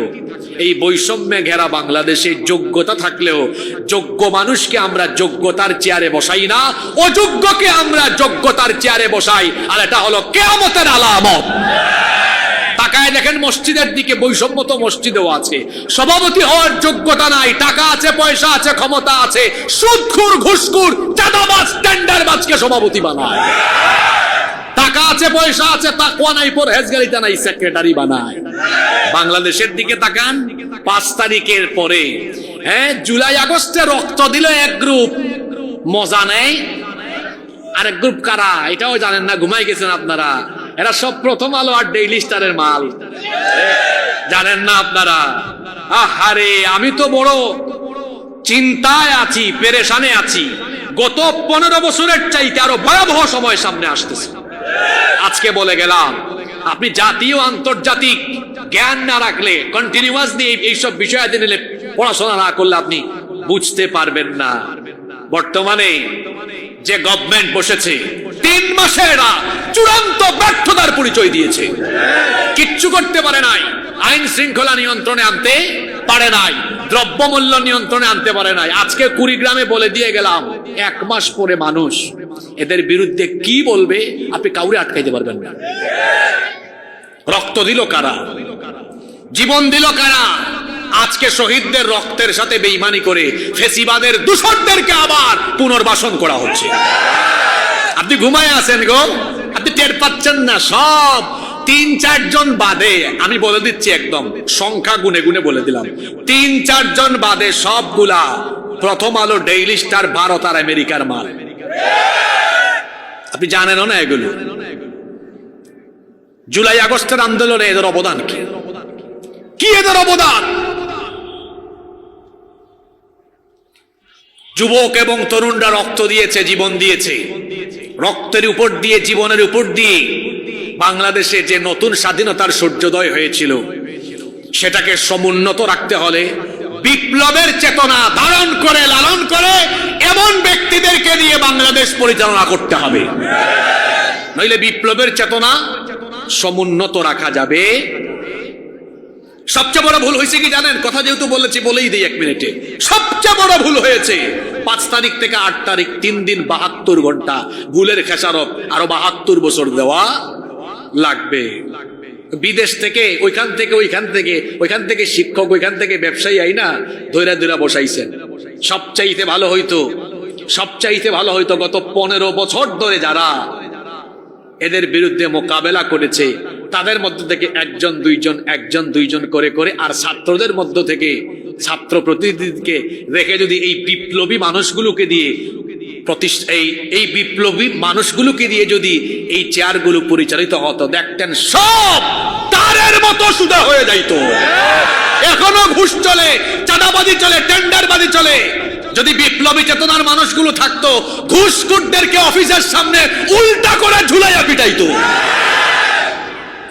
এই বৈষম্যে ঘেরা বাংলাদেশে যোগ্যতা থাকলেও যোগ্য মানুষকে আমরা যোগ্যতার চেয়ারে বসাই না, অযোগ্যকে আমরা যোগ্যতার চেয়ারে বসাই। আর এটা হলো কিয়ামতের আলামত। তাকায় দেখেন মসজিদের দিকে, বৈষম্য তো মসজিদেও আছে। সভাপতি হওয়ার যোগ্যতা নাই, টাকা আছে, পয়সা আছে, ক্ষমতা আছে, সুদখোর, ঘুষখোর, চাঁদাবাজ, টেন্ডারবাজকে সভাপতি বানায়। টাকা আছে, পয়সা আছে, তাকওয়া নাই, পরহেজগারিতা নাই, সেক্রেটারি বানায়। বাংলাদেশের দিকে তাকান, 5 তারিখের পরে জুলাই আগস্টে রক্ত দিল এক গ্রুপ, মজা নেই। আরেক গ্রুপ কারা এটাও জানেন না, ঘুমাই গেছেন আপনারা। এরা সব প্রথম আলো আর ডেইলি স্টারের মাল, জানেন না আপনারা। আহারে, আমি তো বড় চিন্তায় আছি, পেরেশানে আছি। গত 15 বছরের চাইতে আরো ভয়াবহ সময় সামনে আসতেছে। আজকে বলে গেলাম, আপনি জাতীয় আন্তর্জাতিক জ্ঞান না রাখলে, কন্টিনিউয়াসলি এইসব বিষয় নিলে, পড়াশোনা না করলে আপনি বুঝতে পারবেন না। বর্তমানে যে গভর্নমেন্ট বসেছে, 3 মাসে এরা চূড়ান্ত ব্যর্থতার পরিচয় দিয়েছে। কিচ্ছু করতে পারে নাই, আইন শৃঙ্খলা নিয়ন্ত্রণে আনতে পারে নাই, দ্রব্যমূল্য নিয়ন্ত্রণে আনতে পারে নাই। আজকে কুড়িগ্রামে বলে দিয়ে গেলাম, 1 মাস পরে মানুষ এদের বিরুদ্ধে কি বলবে আপনি কাউরে আটকাইতে পারবেন না। রক্ত দিল কারা, জীবন দিল কারা? আজকে শহীদদের রক্তের সাথে বেঈমানি করে ফেসিবাদের দূষণদেরকে আবার পুনর্বাসন করা হচ্ছে। আপনি ঘুমায় আছেন গো, আপনি টের পাচ্ছেন না। সব 3-4 জন বাদে, আমি বলে দিচ্ছি একদম সংখ্যা গুনে গুনে বলে দিলাম, 3-4 জন বাদে সবগুলা প্রথম আলো, ডেইলি স্টার, ভারত আর আমেরিকার মাল। আপনি জানেনও না এগুলো। জুলাই আগস্টের আন্দোলনে এদের অবদান কি? কি এদের অবদান? যুবক এবং তরুণরা রক্ত দিয়েছে, জীবন দিয়েছে। রক্তের উপর দিয়ে, জীবনের উপর দিয়ে বাংলাদেশে যে নতুন স্বাধীনতার সূর্যোদয় হয়েছিল, সেটাকে সমুন্নত রাখতে হলে বিপ্লবের চেতনা ধারণ করে, লালন করে এমন ব্যক্তিদেরকে দিয়ে বাংলাদেশ পরিচালনা করতে হবে। নইলে বিপ্লবের চেতনা সমুন্নত রাখা যাবে। সবচেয়ে বড় ভুল হয়েছে কি জানেন? কথা যেহেতু বলেছি বলেই দিই 1 মিনিটে। সবচেয়ে বড় ভুল হয়েছে 5 তারিখ থেকে 8 তারিখ 3 দিন 72 ঘন্টা ভুলের খেসারত আরো 72 বছর দেওয়া লাগবে। বিদেশ থেকে, ওইখান থেকে শিক্ষক, ওইখান থেকে ব্যবসায়ী আইনা ধৈরা ধৈরা বসাইছেন। সবচাইতে ভালো হইতো গত 15 বছর ধরে যারা এদের বিরুদ্ধে মোকাবেলা করেছে, তাদের মধ্য থেকে 1জন 2জন করে করে, আর ছাত্রদের মধ্য থেকে ছাত্র প্রতিনিধিকে রেখে যদি এই বিপ্লবী মানুষগুলোকে দিয়ে এই বিপ্লবী মানুষগুলোকে দিয়ে যদি এই চেয়ারগুলো পরিচালিত হতো, দেখতেন সব তারের মতো সুদা হয়ে যাইতো। এখনো ঘুষ চলে, চাঁদাবাজি চলে, টেন্ডারবাজি চলে। যদি বিপ্লবী চেতনার মানুষগুলো থাকতো, ঘুষখোরদেরকে অফিসের সামনে উল্টা করে ঝুলাইয়া পিটাইতো।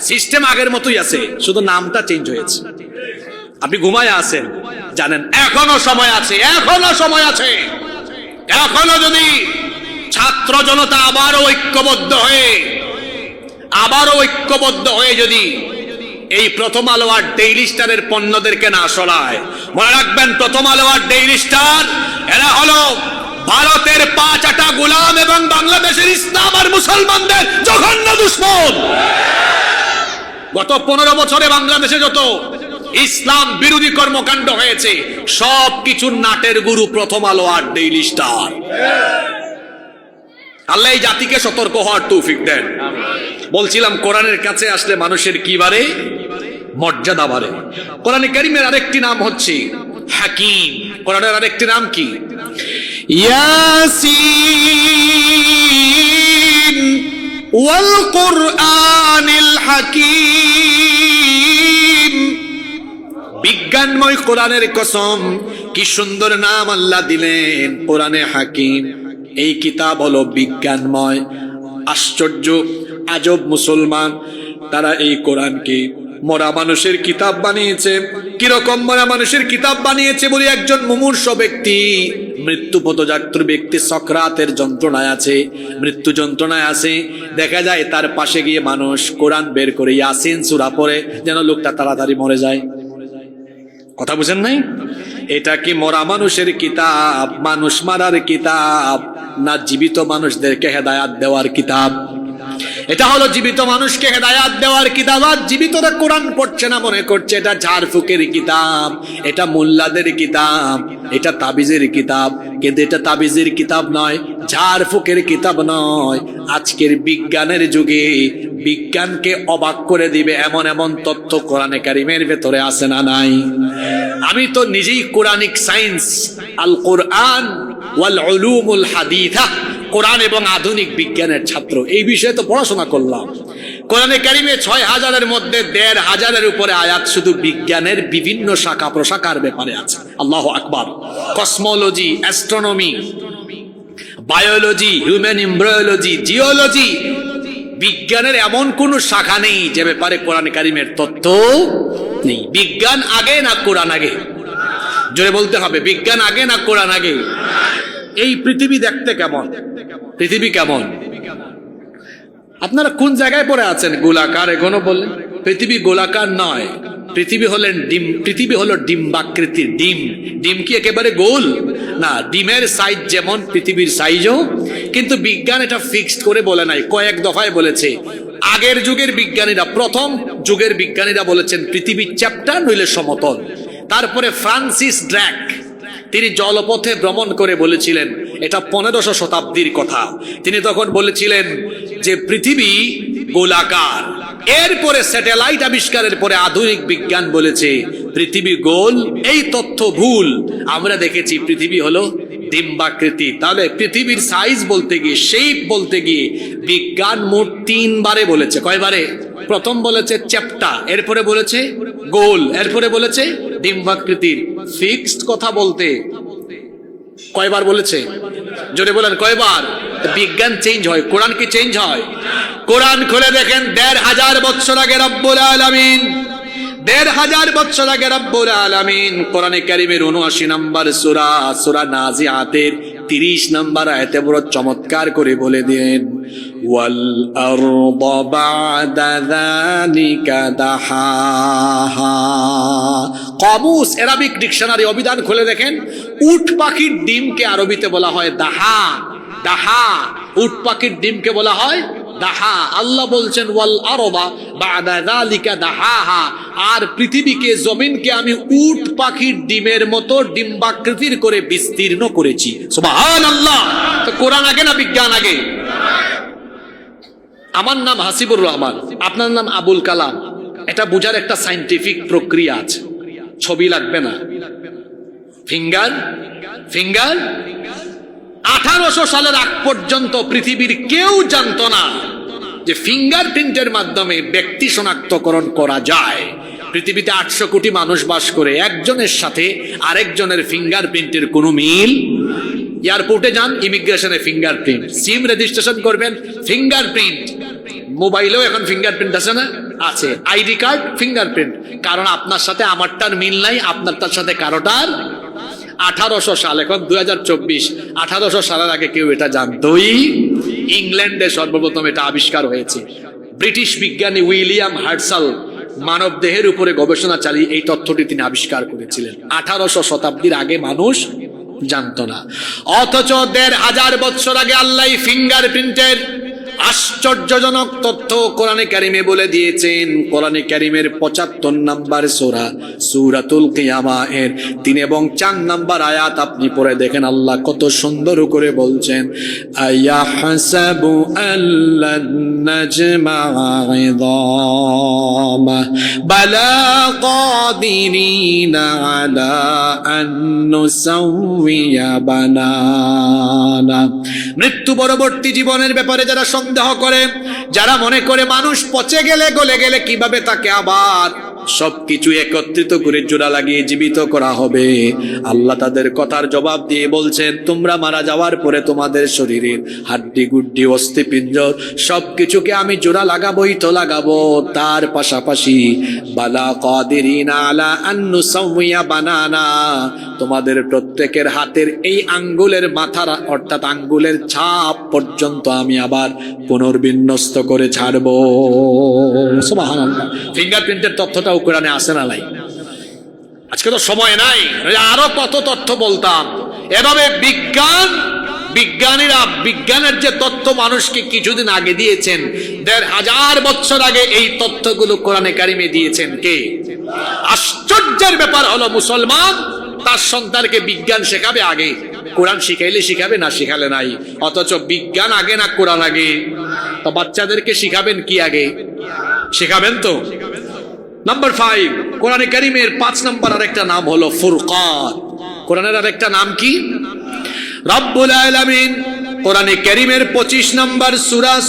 সিস্টেম আগের মতোই আছে, শুধু নামটা চেঞ্জ হয়েছে। আপনি ঘুমায় আছেন, জানেন এখনো সময় আছে, এখনো যদি ছাত্র জনতা আবারও ঐক্যবদ্ধ হয়ে যদি এই প্রথম আলো আর ডেইলি স্টারের পণ্যদেরকে না সরায়, মনে রাখবেন প্রথম আলো আর ডেইলি স্টার এরা হলো ভারতের 5 আটা গোলাম এবং বাংলাদেশের ইসলাম আর মুসলমানদের জঘন্য দুশমন। গত 15 বছরে বাংলাদেশে যত ইসলাম বিরোধী কর্মকাণ্ড হয়েছে, সব কিছুর নাটের গুরু প্রথম আলো আর ডেইলি স্টার। আল্লাহ এই জাতিকে সতর্ক হওয়ার তৌফিক দেন। বলছিলাম কোরআনের কাছে আসলে মানুষের কি বাড়ে? মর্যাদা বাড়ে। কোরআনে কারীমের আরেকটি নাম হচ্ছে হাকিম। কোরআনের আরেকটি নাম কি? ইয়াসিন ওয়াল কুরআনিল হাকিম। বিজ্ঞানময় কোরআনের কসম, কি সুন্দর নাম আল্লাহ দিলেন, কোরআনে হাকিম। এই কিতাব হলো বিজ্ঞানময়। আশ্চর্য, আজব মুসলমান, তারা এই কোরআনকে মরা মানুষের কিতাব বানিয়েছে। কিরকম মরা মানুষের কিতাব বানিয়েছে বলি, একজন মুমূর্ষ ব্যক্তি, মৃত্যু পথযাত্র ব্যক্তি সকরাতের যন্ত্রণায় আছে, মৃত্যু যন্ত্রণায় আছে, দেখা যায় তার পাশে গিয়ে মানুষ কোরআন বের করে ইয়াসিন সূরা পড়ে যেন লোকটা তাড়াতাড়ি মরে যায়। কথা বুঝেন নাই? এটা কি মরা মানুষের কিতাব, মানুষ মারার কিতাব, না জীবিত মানুষদেরকে হেদায়াত দেওয়ার কিতাব? এটা হলো জীবিত মানুষকে হেদায়াত দেওয়ার কিতাব। আর জীবিতরা কোরআন পড়ছে না, মনে করছে এটা ঝাড়ফুকের কিতাব, এটা মোল্লাদের কিতাব, এটা তাবিজের কিতাব। কিন্তু এটা তাবিজের কিতাব নয়, ঝাড়ফুকের কিতাব নয়। আজকের বিজ্ঞানের যুগে বিজ্ঞানকে অবাক করে দিবে এমন এমন তথ্য কোরআনে কারিমের ভেতরে আছে না নাই? আমি তো নিজেই কোরআনিক সায়েন্স, আল কোরআন ওয়াল উলুমুল হাদিথা, কোরআন এবং আধুনিক বিজ্ঞানের ছাত্র। এই বিষয়ে তো পড়াশোনা করলাম। কোরআনে কারিমে ৬,০০০-এর মধ্যে ১৫০০-এর উপরে আয়াত শুধু বিজ্ঞানের বিভিন্ন শাখা প্রশাখার ব্যাপারে আছে। আল্লাহু আকবার। Cosmology, astronomy, biology, human embryology, geology, বিজ্ঞানের এমন কোন শাখা নেই যে ব্যাপারে কোরআন কারিমের তথ্য নেই। বিজ্ঞান আগে না কোরআন আগে? জোরে বলতে হবে, বিজ্ঞান আগে না কোরআন আগে? এই পৃথিবী দেখতে কেমন? পৃথিবী কেমন? আপনারা কোন জায়গায় পড়ে আছেন? গোলাকার এখনো বললেন? পৃথিবী গোলাকার নয়, পৃথিবী হলেন ডিম। পৃথিবী হলো ডিম্বাকৃতির। ডিম, ডিম কি একেবারে গোল না? ডিমের সাইজ যেমন পৃথিবীর সাইজও। কিন্তু বিজ্ঞান এটা ফিক্সড করে বলে নাই, কয়েক দফায় বলেছে। আগের যুগের বিজ্ঞানীরা, প্রথম যুগের বিজ্ঞানীরা বলেছেন পৃথিবী চ্যাপ্টা নইলে সমতল। তারপরে ফ্রান্সিস ড্রাক, তিনি জলপথে ভ্রমণ করে বলেছিলেন, এটা ১৫০০ শতাব্দীর কথা, তিনি তখন বলেছিলেন যে পৃথিবী গোলাকার। এরপরে স্যাটেলাইট আবিষ্কারের পরে আধুনিক বিজ্ঞান বলেছে পৃথিবী গোল। এই তথ্য ভুল। আমরা দেখেছি পৃথিবী হলো ডিম্বাকৃতি। তাহলে পৃথিবীর সাইজ বলতে গিয়ে, শেপ বলতে গিয়ে বিজ্ঞান মোট ৩ বারে বলেছে। কয়বারে? প্রথম বলেছে চ্যাপ্টা, এরপরে বলেছে গোল, এরপরে বলেছে ডিম্বাকৃতির। ফিক্সড কথা বলতে কয়বার বলেছে? জোরে বলেন কয়বার? বিজ্ঞান চেঞ্জ হয়, কোরআন কি চেঞ্জ হয়? কোরআন খুলে দেখেন, ১৫০০ বছর আগে রব্বুল আলামিন, ১৫০০ বছর আগে রব্বুল আলামিন কোরআনে কারিমের ৭৯ নম্বর সূরা, সূরা নাজিআতের ৩০ নম্বর আয়াতে বড় চমৎকার করে বলে দেন, ওয়াল আরদ বা'দা যালিকা দাহাহা। কামুস, অ্যারাবিক ডিকশনারি, অভিধান খুলে দেখেন, উট পাখির ডিমকে আরবিতে বলা হয় দাহা। দাহা, উট পাখির ডিমকে বলা হয় দাহা। আল্লাহ বলছেন ওয়াল আরদা বা'দা যালিকা দাহাহা, আর পৃথিবীকে, জমিনকে আমি উট পাখির ডিমের মতো ডিম্বাকৃতির করে বিস্তীর্ণ করেছি। সুবহানাল্লাহ। তো কোরআন আগে না বিজ্ঞান আগে? আমার নাম হাসিবুর রহমান, আপনার নাম আবুল কালাম, এটা বোঝার একটা সায়েন্টিফিক প্রক্রিয়া আছে। ছবি লাগবে না, ফিঙ্গার ১৮০০ সালের আগ পর্যন্ত পৃথিবীর কেউ জানতো না যে ফিঙ্গারপ্রিন্টের মাধ্যমে ব্যক্তি শনাক্তকরণ করা যায়। পৃথিবীতে ৮০০ কোটি মানুষ বাস করে, একজনের সাথে আরেকজনের ফিঙ্গারপ্রিন্টের কোনো মিল। এয়ারপোর্টে যান, ইমিগ্রেশনে ফিঙ্গারপ্রিন্ট, সিম রেজিস্ট্রেশন করবেন ফিঙ্গারপ্রিন্ট, মোবাইলেও এখন ফিঙ্গারপ্রিন্ট আছে না? আছে। আইডি কার্ড ফিঙ্গারপ্রিন্ট, কারণ আপনার সাথে আমারটার মিল নাই, আপনারটার সাথে কারোটার। ১৮০০ সাল, এখন ২০২৪, ১৮০০ সালের আগে কেউ এটা জানতোই? ইংল্যান্ডে সর্বপ্রথম এটা আবিষ্কার হয়েছে। ব্রিটিশ বিজ্ঞানী উইলিয়াম হার্টসাল মানব দেহের উপরে গবেষণা চালিয়ে এই তথ্যটি তিনি আবিষ্কার করেছিলেন। ১৮০০ শতাব্দীর আগে মানুষ জানতো না। অথচ ১৫০০ বছর আগে আল্লাহ ফিঙ্গারপ্রিন্টের আশ্চর্যজনক তথ্য কোরআনে কারিমে বলে দিয়েছেন। কোরআনে কারিমের ৭৫ নম্বর সূরা, সূরাতুল কিয়ামা এর ৩ এবং ৪ নম্বর আয়াত আপনি পড়ে দেখেন, আল্লাহ কত সুন্দর করে বলছেন, আয়াহসাবু আল্লান নাজমা'a ইযামা বালা কাদিরিনা আলা আন নুসাউইয়া বানানা। মৃত্যু পরবর্তী জীবনের ব্যাপারে যারা সন্দেহ করে, যারা মনে করে মানুষ পচে গেলে গলে গেলে কিভাবে তাকে আবার সবকিছু একত্রিত করে জোড়া লাগিয়ে জীবিত করা হবে, আল্লাহ তাদের কথার জবাব দিয়ে বলছেন, তোমরা মারা যাওয়ার পরে তোমাদের শরীরের হাড্ডি গুড্ডি অস্থিপিঞ্জর সবকিছুকে আমি জোড়া লাগাবোই তো লাগাবো, তার পাশাপাশি বালা কাদিরিনা আলা আন নুসাউইয়া বানানা, তোমাদের প্রত্যেকের হাতের এই আঙ্গুলের মাথার অর্থাৎ আঙ্গুলের ছাপ পর্যন্ত আমি আবার পুনর্বিন্যস্ত করে ছাড়বো। সুবহানাল্লাহ। ফিঙ্গারপ্রিন্টের তথ্যটাও কোরআনে আসে না নাই? আজকে তো সময় নাই, আরো কত তথ্য বলতাম। এভাবে বিজ্ঞানীরা বিজ্ঞানের যে তথ্য মানুষকে কিছুদিন আগে দিয়েছেন, ১৫০০ বছর আগে এই তথ্যগুলো কোরআনে কারিমে দিয়েছেন কে? আশ্চর্যের ব্যাপার হলো মুসলমান তার সন্তানকে বিজ্ঞান শেখাবে আগে, কোরআন শিখাইলে শিখাবে না শিখালে নাই। অথচ বিজ্ঞান আগে না কোরআন আগে? তো বাচ্চাদেরকে শিখাবেন কি আগে? শিখাবেন তো। নাম্বার 5, কোরআনে কারিমের 5 নম্বর আরেকটা নাম হলো ফুরকান। কোরআনের আরেকটা নাম কি? রব্বুল আলামিন কোরআনে কারিমের 25 নম্বর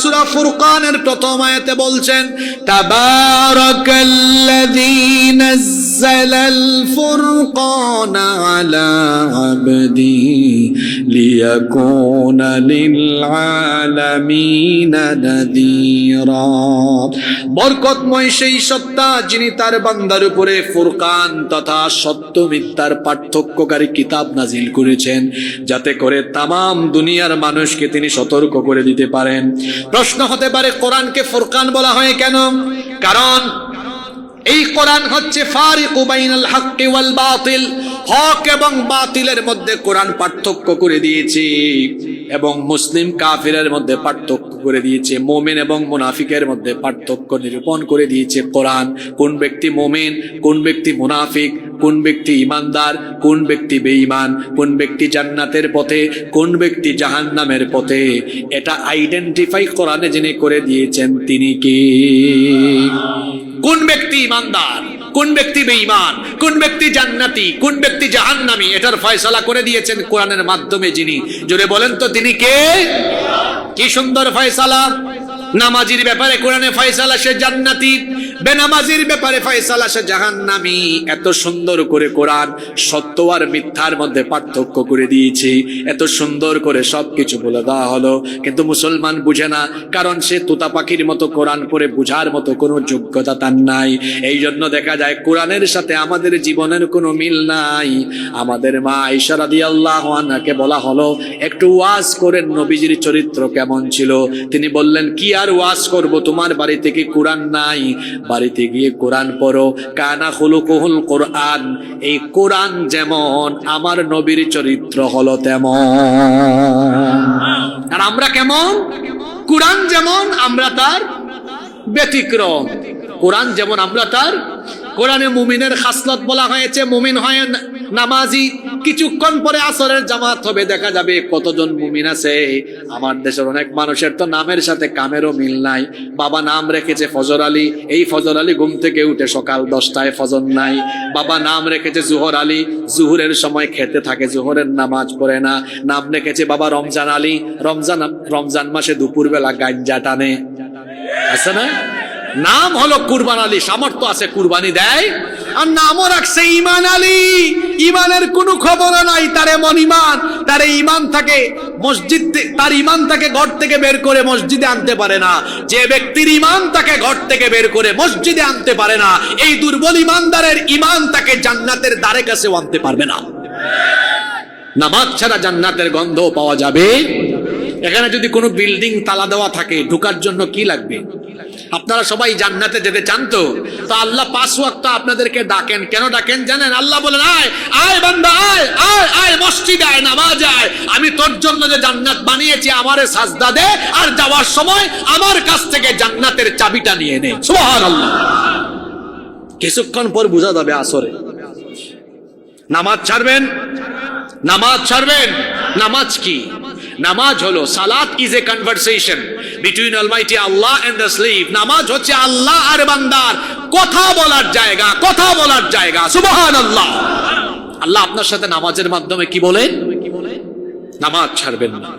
সূরা ফুরকানের প্রথম আয়াতে বলছেন, তাবারাকাল্লাযী নাযালাল ফুরকানা আলা আবদিহি লিয়াকুনা লিল আলামিনা নাযীরা। বরকতময় সেই সত্তা যিনি তার বান্দার উপরে ফুরকান তথা সত্য মিথ্যার পার্থক্যকারী কিতাব নাজিল করেছেন, যাতে করে তামাম দুনিয়ার মানুষকে তিনি সতর্ক করে দিতে পারেন। প্রশ্ন হতে পারে, কোরআনকে ফুরকান বলা হয় কেন? কারণ এই কোরআন হচ্ছে ফারিকু বাইনাল হাক্কি ওয়াল বাতিল, হক এবং বাতিলের মধ্যে কোরআন পার্থক্য করে দিয়েছে, এবং মুসলিম কাফিরের মধ্যে পার্থক্য করে দিয়েছে, মুমিন এবং মুনাফিকের মধ্যে পার্থক্য নিরূপণ করে দিয়েছে কোরআন। কোন ব্যক্তি মুমিন, কোন ব্যক্তি মুনাফিক, কোন ব্যক্তি ইমানদার, কোন ব্যক্তি বেঈমান, কোন ব্যক্তি জান্নাতের পথে, কোন ব্যক্তি জাহান্নামের পথে, এটা আইডেন্টিফাই কোরআনে যিনি করে দিয়েছেন তিনি কে? কোন ব্যক্তি ইমানদার, কোন ব্যক্তি বেঈমান, কোন ব্যক্তি জান্নাতি, কোন ব্যক্তি জাহান্নামী, এটার ফয়সালা করে দিয়েছেন কোরআনের মাধ্যমে যিনি। জোরে বলেন তো তিনি কে? কি সুন্দর ফয়সালা! নামাজির ব্যাপারে কোরআনে ফয়সালা সে জান্নাতি, বেনামাজির ব্যাপারে ফয়সালা সে জাহান্নামী। এত সুন্দর করে কোরআন সত্য আর মিথ্যার মধ্যে পার্থক্য করে দিয়েছে, এত সুন্দর করে সবকিছু বলে দেওয়া হলো, কিন্তু মুসলমান বুঝে না, কারণ সে তোতা পাখির মতো কোরআন পড়ে বুঝার মতো কোনো যোগ্যতা তার নাই। এই জন্য দেখা যায় কোরআনের সাথে আমাদের জীবনের কোনো মিল নাই। আমাদের মা আয়েশা রাদিয়াল্লাহু আনহাকে বলা হলো, একটু ওয়াজ করেন নবীজির চরিত্র কেমন ছিল। তিনি বললেন, কি আর ওয়াজ করব, তোমার বাড়ি থেকে কোরআন নাই, বাড়িতে গিয়ে কোরআন পড়ো। কানা খুলুকুহুল কোরআন, এই কোরআন যেমন আমার নবীর চরিত্র হলো তেমন। আর আমরা কেমন? কোরআন যেমন আমরা তার ব্যতিক্রম, কোরআন যেমন আমরা তার। কোরআনে মুমিনের খাসলত বলা হয়েছে, মুমিন হয় নামাজি, কিছুক্ষণ পরে আসরের জামাত হবে, দেখা যাবে কতজন মুমিন আছে। আমার দেশের অনেক মানুষের তো নামের সাথে কামেরও মিল নাই। বাবা নাম রেখেছে ফজর আলী, এই ফজর আলী ঘুম থেকে উঠে সকাল 10টায় ফজর নাই। বাবা নাম রেখেছে জুহর আলী, জুহুরের সময় খেতে থাকে, জুহরের নামাজ পড়ে না। নাম রেখেছে বাবা রমজান আলী, রমজান মাসে দুপুরবেলা গাঞ্জা টানে, আছে না? নাম হলো কুরবান আলী, সামর্থ্য আছে কুরবানি দেয়। আর নামও রাখছে ঈমান আলী, ঈমানের কোনো খবর নাই। তার এমন ঈমান, তার ঈমান থাকে মসজিদ, তার ঈমান তাকে ঘর থেকে বের করে মসজিদে আনতে পারে না। যে ব্যক্তির ঈমান তাকে ঘর থেকে বের করে মসজিদে আনতে পারে না, এই দুর্বল ঈমানদারের ঈমান তাকে জান্নাতের দ্বারে কাছেও আনতে পারবে না। নামাজ ছাড়া জান্নাতের গন্ধ পাওয়া যাবে? এখানে যদি কোনো বিল্ডিং তালা দেওয়া থাকে, ঢোকার জন্য কি লাগবে? আপনারা সবাই জান্নাতে যেতে চান তো? তো আল্লাহ 5 ওয়াক্ত আপনাদেরকে ডাকেন, কেন ডাকেন জানেন? আল্লাহ বলেন, আয় আয় বান্দা, আয় আয় আয় মসজিদে আয়, নামাজ আয়, আমি তোর জন্য যে জান্নাত বানিয়েছি আমারে সাজদা দে, আর যাওয়ার সময় আমার কাছ থেকে জান্নাতের চাবিটা নিয়ে নে। সুবহানাল্লাহ। কিছুক্ষণ পর বোঝা যাবে আসরে নামাজ ছাড়বেন, নামাজ ছাড়বেন। নামাজ কি? নামাজ হলো, সালাত is a conversation between almighty Allah and the slave. নামাজ হচ্ছে আল্লাহ আর বান্দার কথা বলার জায়গা, কথা বলার জায়গা। সুবহানাল্লাহ। আল্লাহ আপনার সাথে নামাজের মাধ্যমে কি বলেন? নামাজ ছাড়বেন না।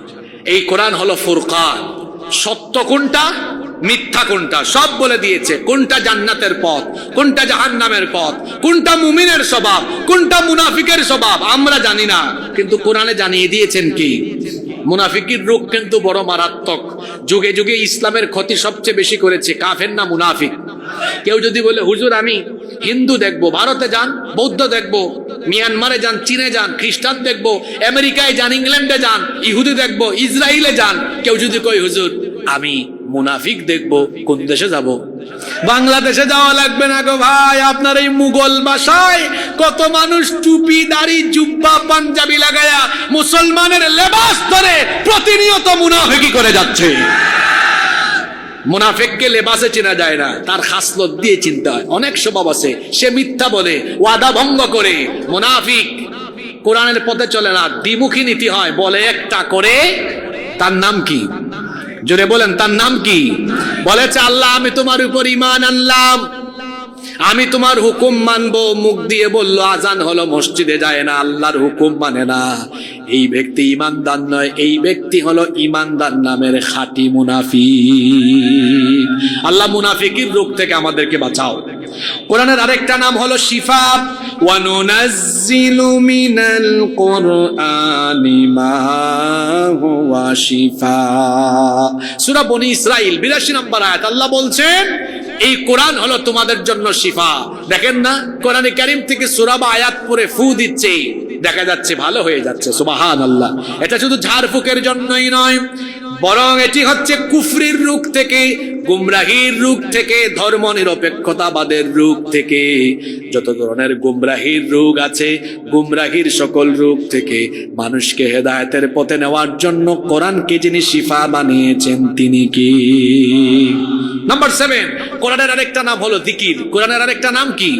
এই কোরআন হলো ফুরকান। সত্য কোনটা মিথ্যা কোনটা সব বলে দিয়েছে। কোনটা জান্নাতের পথ, কোনটা জাহান্নামের পথ, কোনটা মুমিনের স্বভাব, কোনটা মুনাফিকের স্বভাব আমরা জানি না, কিন্তু কোরআনে জানিয়ে দিয়েছেন কি? মুনাফিকের রোগ কিন্তু বড় মারাত্মক। যুগে যুগে ইসলামের ক্ষতি সবচেয়ে বেশি করেছে কাফের না মুনাফিক। কেউ যদি বলে হুজুর আমি হিন্দু দেখবো, ভারতে যান, বৌদ্ধ দেখবো, মিয়ানমারে যান, চীনে যান, খ্রিস্টান দেখবো, আমেরিকায় যান, ইংল্যান্ডে যান, ইহুদি দেখবো, ইসরায়েলে যান। কেউ যদি কই হুজুর আমি মুনাফিক দেখবো, কোন দেশে যাব? বাংলাদেশে যাওয়া লাগবে না গো ভাই। আপনার এই মুঘল ভাষায় কত মানুষ টুপি দাড়ি জুব্বা পাঞ্জাবি লাগায়া মুসলমানের লেবাস ধরে প্রতিনিয়ত মুনাফিকি করে যাচ্ছে। মুনাফিককে লেবাসে চেনা যায় না, তার খাসলত দিয়ে চিনতে হয়। অনেক স্বভাব আছে, সে মিথ্যা বলে, ওয়াদা ভঙ্গ করে। মুনাফিক কোরআনের পথে চলে না, দ্বিমুখী নীতি হয়, বলে একটা করে। তার নাম কি? জোরে বলেন, তার নাম কি? বলেছে আল্লাহ আমি তোমার উপর ঈমান আনলাম, আমি তোমার হুকুম মানবো, মুখ দিয়ে বলল, আজান হলো, মসজিদে যায় না, আল্লাহর হুকুম মানে না। এই ব্যক্তি ঈমানদার নয়, এই ব্যক্তি হলো ঈমানদার নামের খাঁটি মুনাফিক। আল্লাহ মুনাফিকের রোগ থেকে আমাদেরকে বাঁচাও। কোরআনের আরেকটা নাম হলো শিফা। ওয়া নুনাজ্জিলু মিনাল কুরআনি মা হুয়া শিফা। সূরা বনী ইসরাইল 82 নম্বর আয়াত। আল্লাহ বলছেন এই কোরআন হলো তোমাদের জন্য শিফা। দেখেন না, কোরআনে কারীম থেকে সূরা বা আয়াত পড়ে ফু দিচ্ছে, দেখা যাচ্ছে ভালো হয়ে যাচ্ছে। সুবহানাল্লাহ। এটা শুধু ঝাড়ফুঁকের জন্যই নয়, বরং এটি হচ্ছে কুফরির রোগ থেকে, গুমরাহির রোগ থেকে, ধর্ম নিরপেক্ষতাবাদের রোগ থেকে, যত ধরনের গুমরাহির রোগ আছে, গুমরাহির সকল রোগ থেকে মানুষকে হেদায়েতের পথে নেওয়ার জন্য কোরআনকে যিনি শিফা বানিয়েছেন তিনি কি? নাম্বার 7, কোরআনের আরেকটা নাম হলো জিকির। কোরআনের আরেকটা নাম কি?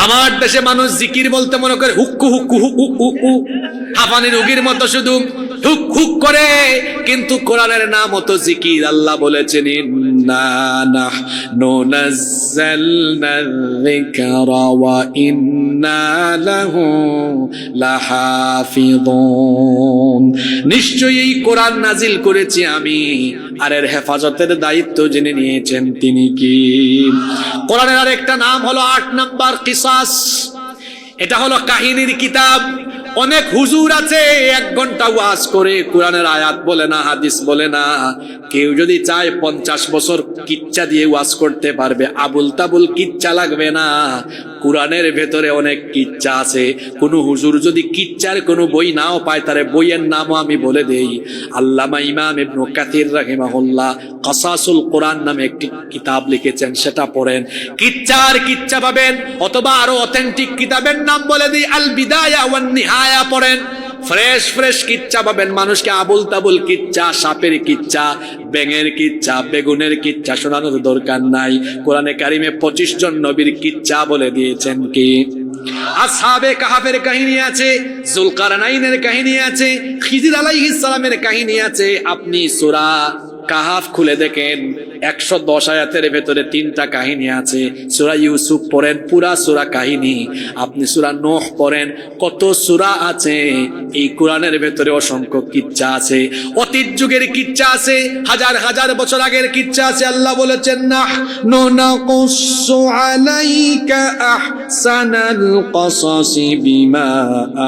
আমার দেশে মানুষ জিকির বলতে মনে করে হুক্কু হুক্কু হুক্কু হুক্কু, হাঁপানি রোগীর মতো শুধু হুক হুক করে, কিন্তু কোরআনের নাম হতো জিকির। আল্লাহ বলেছেন ইন্না নাহনু নাযালনা যিকরা ওয়া ইন্না লাহু লাহাফিযুন। নিশ্চয়ই এই কোরআন নাজিল করেছি আমি, আর এর হেফাজতের দায়িত্ব যিনি নিয়েছেন তিনি কি? কোরআনের আরেকটা নাম হলো 8 নাম্বার কিসাস। এটা হলো কাহিনীর কিতাব। অনেক হুজুর আছে 1 ঘন্টা ওয়াজ করে, কোরআনের আয়াত বলে না, হাদিস বলে না। কেউ যদি চায় 50 বছর কিচ্ছা দিয়ে ওয়াজ করতে পারবে, আবুল তাবুল কিচ্ছা লাগবে না। কোরআনের ভেতরে অনেক কিচ্ছা আছে। কোন হুজুর যদি কিচ্ছার কোনো বই নাও পায়, তার বইয়ের নামও আমি বলে দেই। আল্লামা ইমাম ইবনে কাসির রাহিমাহুল্লাহ কাসাসুল কোরআন নামে একটি কিতাব লিখেছেন, সেটা পড়েন, কিচ্ছা পাবেন। অথবা আরো অথেন্টিক কিতাবের নাম বলে দিই, আল বিদায়া ওয়ান নিহায়া পড়েন, ফ্রেশ কিচ্ছা পাবেন। মানুষকে আবুল তাবুল কিচ্ছা, সাপের কিচ্ছা, ব্যাঙের কিচ্ছা, বেগুনের কিচ্ছা শোনানোর দরকার নাই। কোরআনে কারিমে 25 জন নবীর কিচ্ছা বলে দিয়েছেন কি? আসহাবে কাহাফের কাহিনী আছে, যুলকারনাইনের কাহিনী আছে, খিজির আলাইহিস সালামের কাহিনী আছে। আপনি সূরা কাহাফ খুলে দেখেন, 110 আয়াতের ভেতরে 3টা কাহিনী আছে। সূরা ইউসুফ পড়েন, পুরা সূরা কাহিনী। আপনি সূরা নূহ পড়েন, কত সূরা আছে। এই কোরআনের ভেতরে অসংখ্য কিচ্ছা আছে, অতীত যুগের কিচ্ছা আছে, হাজার বছর আগের কিচ্ছা আছে। আল্লাহ বলেছেন নাহনু নাকুসু আলাইকা আহসানাল কসাসি বিমা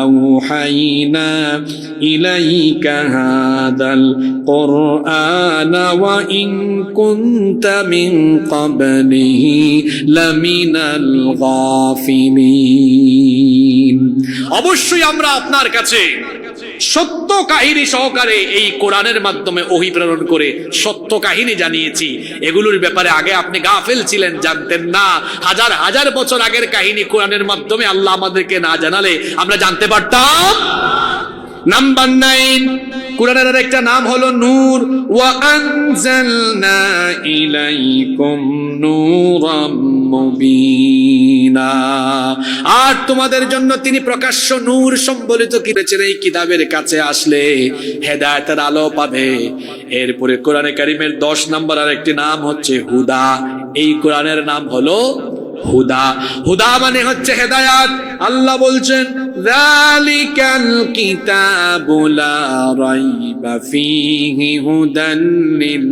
আওহাইনা ইলাইকা হাদাল কুরআন ওয়া ইন কুনতা মিন ক্বাবলিহি লামিনাল গাফিলিন। অবশ্যই আমরা আপনার কাছে সত্য কাহিনী সহকারে এই কোরআনের মাধ্যমে ওহী প্রেরণ করে সত্য কাহিনী জানিয়েছি। এগুলোর ব্যাপারে আগে আপনি গাফেল ছিলেন, জানতেন না। হাজার বছর আগের কাহিনী কোরআনের মাধ্যমে আল্লাহ আমাদেরকে না জানালে আমরা জানতে পারতাম? নাম্বার 9, কোরআনের আরেকটা নাম হলো নূর। ওয়া আনজালনা ইলাইকুম নূরাম মুবিনা। আর তোমাদের জন্য তিনি প্রকাশ্য নূর সম্বলিত করেছেন। এই কিতাবের কাছে আসলে হেদায়েতের আলো পাবে। এরপরে কোরআনে কারিমের 10 নম্বর আরেকটি নাম হচ্ছে হুদা। এই কোরআনের নাম হলো হুদা। হুদা মানে হচ্ছে হেদায়াত। আল্লাহ বলছেন যালিকাল কিতাবু লা রাইবা ফীহি হুদান লিল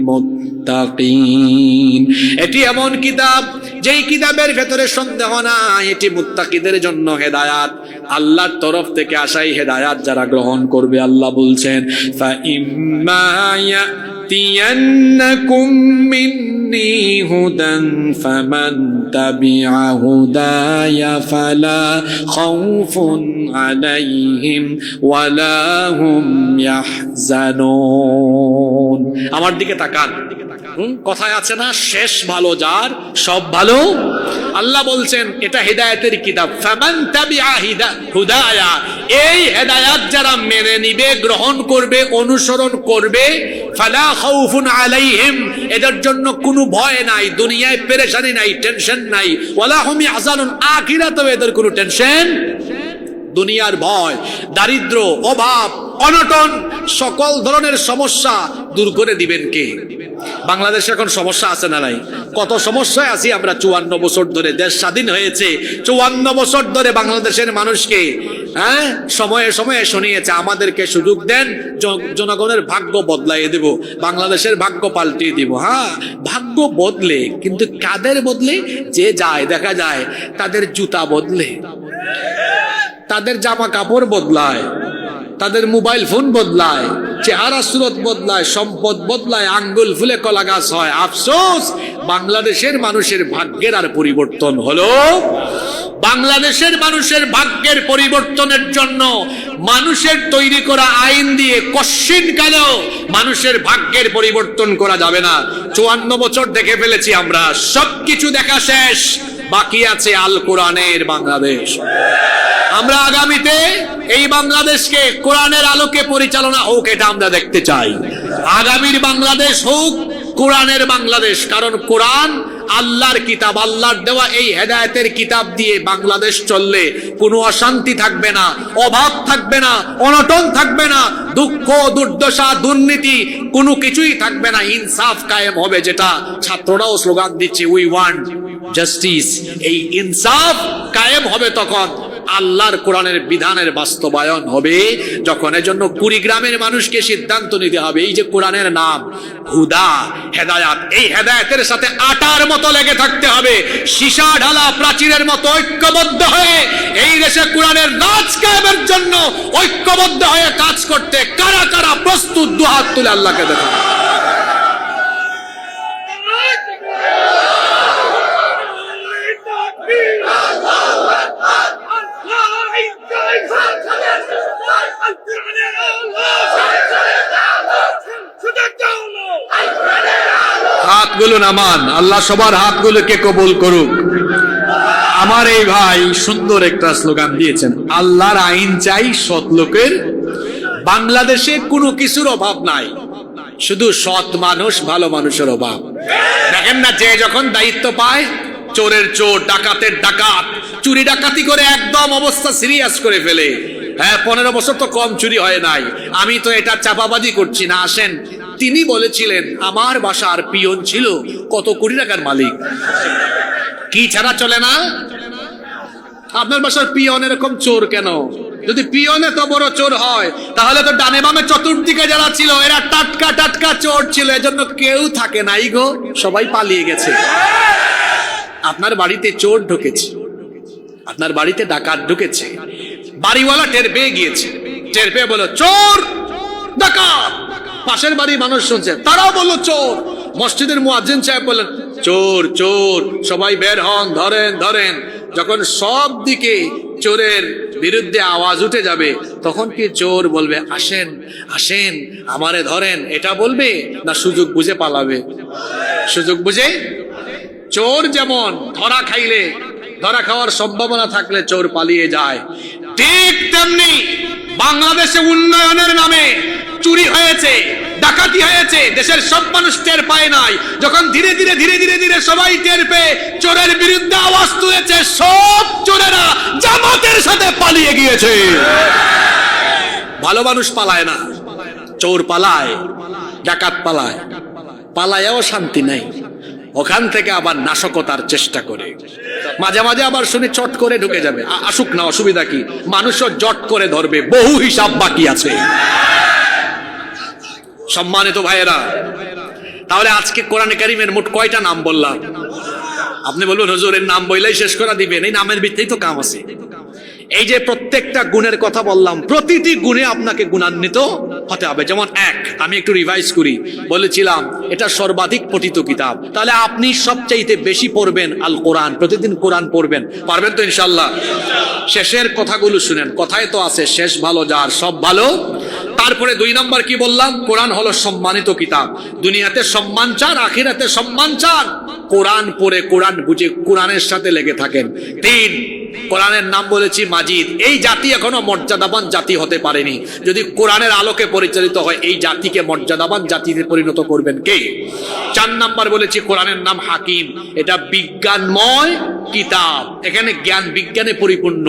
মুত্তাকিন। এটি এমন কিতাব যেই কিতাবের ভেতরে সন্দেহ নাই, এটি মুত্তাকিদের জন্য হেদায়াত, আল্লাহর তরফ থেকে আসাই হেদায়াত যারা গ্রহণ করবে। আল্লাহ বলছেন ফা ইম্মা ইয়াতিয়ান্নাকুম মিন্নি হুদান ফামান তাবিআ হুদায়া ফালা খাউফুন আলাইহিম ওয়ালা হুম ইয়াহজানুন। আমার দিকে তাকান, কথায় আছে না, শেষ ভালো যার সব ভালো। আল্লাহ বলছেন এটা হেদায়েতের কিতাব, ফামান তাবিআ হুদায়া, এই হেদায়াত যারা মেনে নিবে, গ্রহণ করবে, অনুসরণ করবে, ফালা খাউফুন আলাইহিম, এদের জন্য কোনো ভয় নাই, দুনিয়ায় পেরেশানি নাই, টেনশন নাই, ওয়ালা হুম ইয়াহজানুন, আখিরাতেও এদের কোনো টেনশন। দুনিয়ার ভয়, দারিদ্র, অভাব, অনটন, সকল ধরনের সমস্যা দূর করে দিবেন কে? বাংলাদেশে এখন সমস্যা আছে না নাই? কত সমস্যায় আছি আমরা। 54 বছর ধরে দেশ স্বাধীন হয়েছে, 54 বছর ধরে বাংলাদেশের মানুষকে সময়ে সময়ে শুনিয়েছে আমাদেরকে সুযোগ দেন, জনগণের ভাগ্য বদলাইয়ে দেব, বাংলাদেশের ভাগ্য পাল্টিয়ে দিব। হ্যাঁ, ভাগ্য বদলে, কিন্তু কাদের বদলে? যে যায় দেখা যায় তাদের জুতা বদলে, তাদের জামা কাপড় বদলায়, তাদের মোবাইল ফোন বদলায়, চেহারা সুরত বদলায়, সম্পদ বদলায়, আঙ্গুল ফুলে কলা গাছ হয়। আফসোস, বাংলাদেশের মানুষের ভাগ্যের আর পরিবর্তন হলো? বাংলাদেশের মানুষের ভাগ্যের পরিবর্তনের জন্য মানুষের তৈরি করা আইন দিয়ে কশ্চিন কালেও মানুষের ভাগ্যের পরিবর্তন করা যাবে না। 54 বছর দেখে ফেলেছি আমরা, সবকিছু দেখা শেষ, বাকি আছে আল কোরআনের বাংলাদেশ। আমরা আগামীতে এই বাংলাদেশকে কোরআনের আলোকে পরিচালনা হোক, এটা আমরা দেখতে চাই। আগামীর বাংলাদেশ হোক কোরআনের বাংলাদেশ, কারণ কোরআন আল্লাহর কিতাব, আল্লাহর দেওয়া এই হেদায়েতের কিতাব দিয়ে বাংলাদেশ চললে কোনো অশান্তি থাকবে না, অভাব থাকবে না, অনটন থাকবে না, দুঃখ, দুর্দশা, দুর্নীতি কোনো কিছুই থাকবে না, ইনসাফ কায়েম হবে। যেটা ছাত্ররাও স্লোগান দিচ্ছে, উই ওয়ান্ট জাস্টিস। এই ইনসাফ কায়েম হবে তখন আল্লাহর কোরআনের বিধানের বাস্তবায়ন হবে যখন। এজন্য কুড়িগ্রামের মানুষকে সিদ্ধান্ত নিতে হবে, এই যে কোরআনের নাম হুদা, হেদায়াত, এই হেদায়াতের সাথে আটার মতো লেগে থাকতে হবে, সীসা ঢালা প্রাচীরের মতো ঐক্যবদ্ধ হয়ে এই দেশে কোরআনের রাজ কায়েমের জন্য ঐক্যবদ্ধ হয়ে কাজ করতে কারা কারা প্রস্তুত? দুহাত তুলে আল্লাহকে দেখান। হাতগুলো নামান, আল্লাহ সবার হাতগুলোকে কবুল করুক। আমার এই ভাই সুন্দর একটা স্লোগান দিয়েছেন, আল্লাহর আইন চাই, সৎ লোকের। বাংলাদেশে কোনো কিছুর অভাব নাই, শুধু সৎ মানুষ, ভালো মানুষের অভাব। দেখেন না, যে যখন দায়িত্ব পায়, চোরের চোর, ডাকাতের ডাকাত, চুরি ডাকাতি করে একদম অবস্থা সিরিয়াস করে ফেলে। হ্যাঁ, 15 বছর তো কম চুরি হয় নাই। আমি তো এটা চাপাবাজি করছি না। আসেন, তিনি বলেছিলেন আমার বাসার পিয়ন ছিল কত কোটি টাকার মালিক। কি ছাড়া চলে না? আপনার বাসার পিয়ন এরকম চোর কেন? যদি পিয়ন এত বড় চোর হয়, তাহলে তো ডানে বামে চতুর্দিকে যারা ছিল এরা টাটকা টাটকা চোর ছিল, এজন্য কেউ থাকে নাই গো, সবাই পালিয়ে গেছে। আপনার বাড়িতে চোর ঢুকেছে, আপনার বাড়িতে ডাকাত ঢুকেছে, বাড়িওয়ালা টের পেয়ে গিয়েছে, টের পেয়ে বলো চোর ডাকাত। পাশের বাড়ি মানুষ শুনছে, তারাও বললো চোর। মসজিদের মুয়াজ্জিন সাহেব বললেন চোর চোর, সবাই বের হন, ধরেন ধরেন। যখন সব দিকে চোরের বিরুদ্ধে আওয়াজ উঠে যাবে, তখন কি চোর বলবে আসেন আসেন আমারে ধরেন, এটা বলবে? না সুযোগ বুঝে পালাবে? সুযোগ বুঝে। চোর যেমন ধরা খাইলে, ধরা খাওয়ার সম্ভাবনা থাকলে চোর পালিয়ে যায়, ঠিক তেমনি বাংলাদেশে উন্নয়নের নামে চুরি হয়েছে, ডাকাতি হয়েছে, দেশের সব মানুষ টের পায় নাই। যখন ধীরে ধীরে ধীরে ধীরে ধীরে সবাই টের পেয়ে চোরের বিরুদ্ধে আওয়াজ তুলেছে, সব চোরেরা জামাতের সাথে পালিয়ে গিয়েছে। ভালো মানুষ পালায় না, চোর পালায়, ডাকাত পালায়, পালায়ও শান্তি নাই। ওখান থেকে আবার নাশকতার চেষ্টা করে। মাঝে মাঝে আবার শুনি চট করে ঢুকে যাবে, আসুক না, অসুবিধা কি, মানুষও জট করে ধরবে, বহু হিসাব বাকি আছে। সম্মানিত ভাইয়েরা, তাহলে আজকে কোরআনে কারিমের মোট কয়টা নাম বললাম? আপনি বলবেন হুজুরের নাম বললেই শেষ করে দিবেন, এই নামের ভিত্তিতেই তো কাম আছে। এই যে প্রত্যেকটা গুণের কথা বললাম, প্রতিটি গুণে আপনাকে গুণান্বিত হতে হবে। যেমন এক, আমি একটু রিভাইজ করি, বলেছিলাম এটা সর্বাধিক পঠিত কিতাব, তাহলে আপনি সবচাইতে বেশি পড়বেন আল কোরআন, প্রতিদিন কোরআন পড়বেন, পারবেন তো ইনশাল্লাহ? শেষের কথাগুলো শুনেন, কথায় তো আছে শেষ ভালো যার সব ভালো। তারপরে 2 নম্বর কি বললাম? কোরআন হলো সম্মানিত কিতাব, দুনিয়াতে সম্মান চান, আখিরাতে সম্মান চান, কোরআন পড়ে কোরআন বুঝে কোরআনের সাথে লেগে থাকেন। 3, কোরআনের নাম বলেছি মাজিদ। এই জাতি এখনো মর্যাদাবান জাতি হতে পারেনি, যদি কোরআনের আলোকে পরিচালিত হয় এই জাতিকে মর্যাদাবান জাতিতে পরিণত করবেন কে? 4 নাম্বার বলেছি কোরআনের নাম হাকিম, এটা বিজ্ঞানময় কিতাব, এখানে জ্ঞান বিজ্ঞানে পরিপূর্ণ।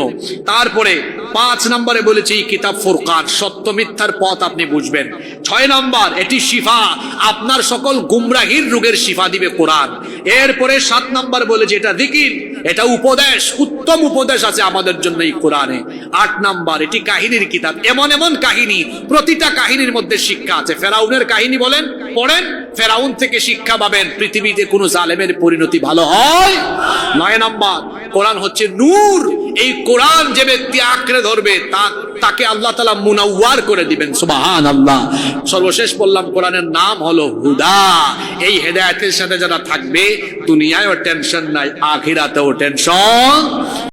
তারপরে 5 নম্বরে বলেছি কিতাব ফুরকান, সত্য মিথ্যার পথ আপনি বুঝবেন। 6 নম্বর, এটি শিফা, আপনার সকল গুমরাহির রোগের শিফা দিবে কোরআন। এরপরে 7 নম্বর বলেছি এটা যিকির, এটা উপদেশ, উত্তম উপদেশ আছে আমাদের জন্য এই কোরআনে। 8 নাম্বার, এটি কাহিনীর কিতাব, এমন এমন কাহিনী, প্রতিটা কাহিনীর মধ্যে শিক্ষা আছে। ফেরাউনের কাহিনী বলেন, পড়েন, ফেরাউন থেকে শিক্ষা পাবেন পৃথিবীতে কোন জালেমের পরিণতি ভালো হয়। 9 নাম্বার, কোরআন হচ্ছে নূর, এই কোরআন যে ব্যক্তি আঁকড়ে ধরবে তাকে আল্লাহ তাআলা মুনাওয়ার করে দিবেন, সুবহানাল্লাহ। সর্বশেষ বললাম কোরআনের নাম হলো হুদা, এই হেদায়েতের সাথে যারা থাকবে দুনিয়ায়ও টেনশন নাই, আখিরাতেও টেনশন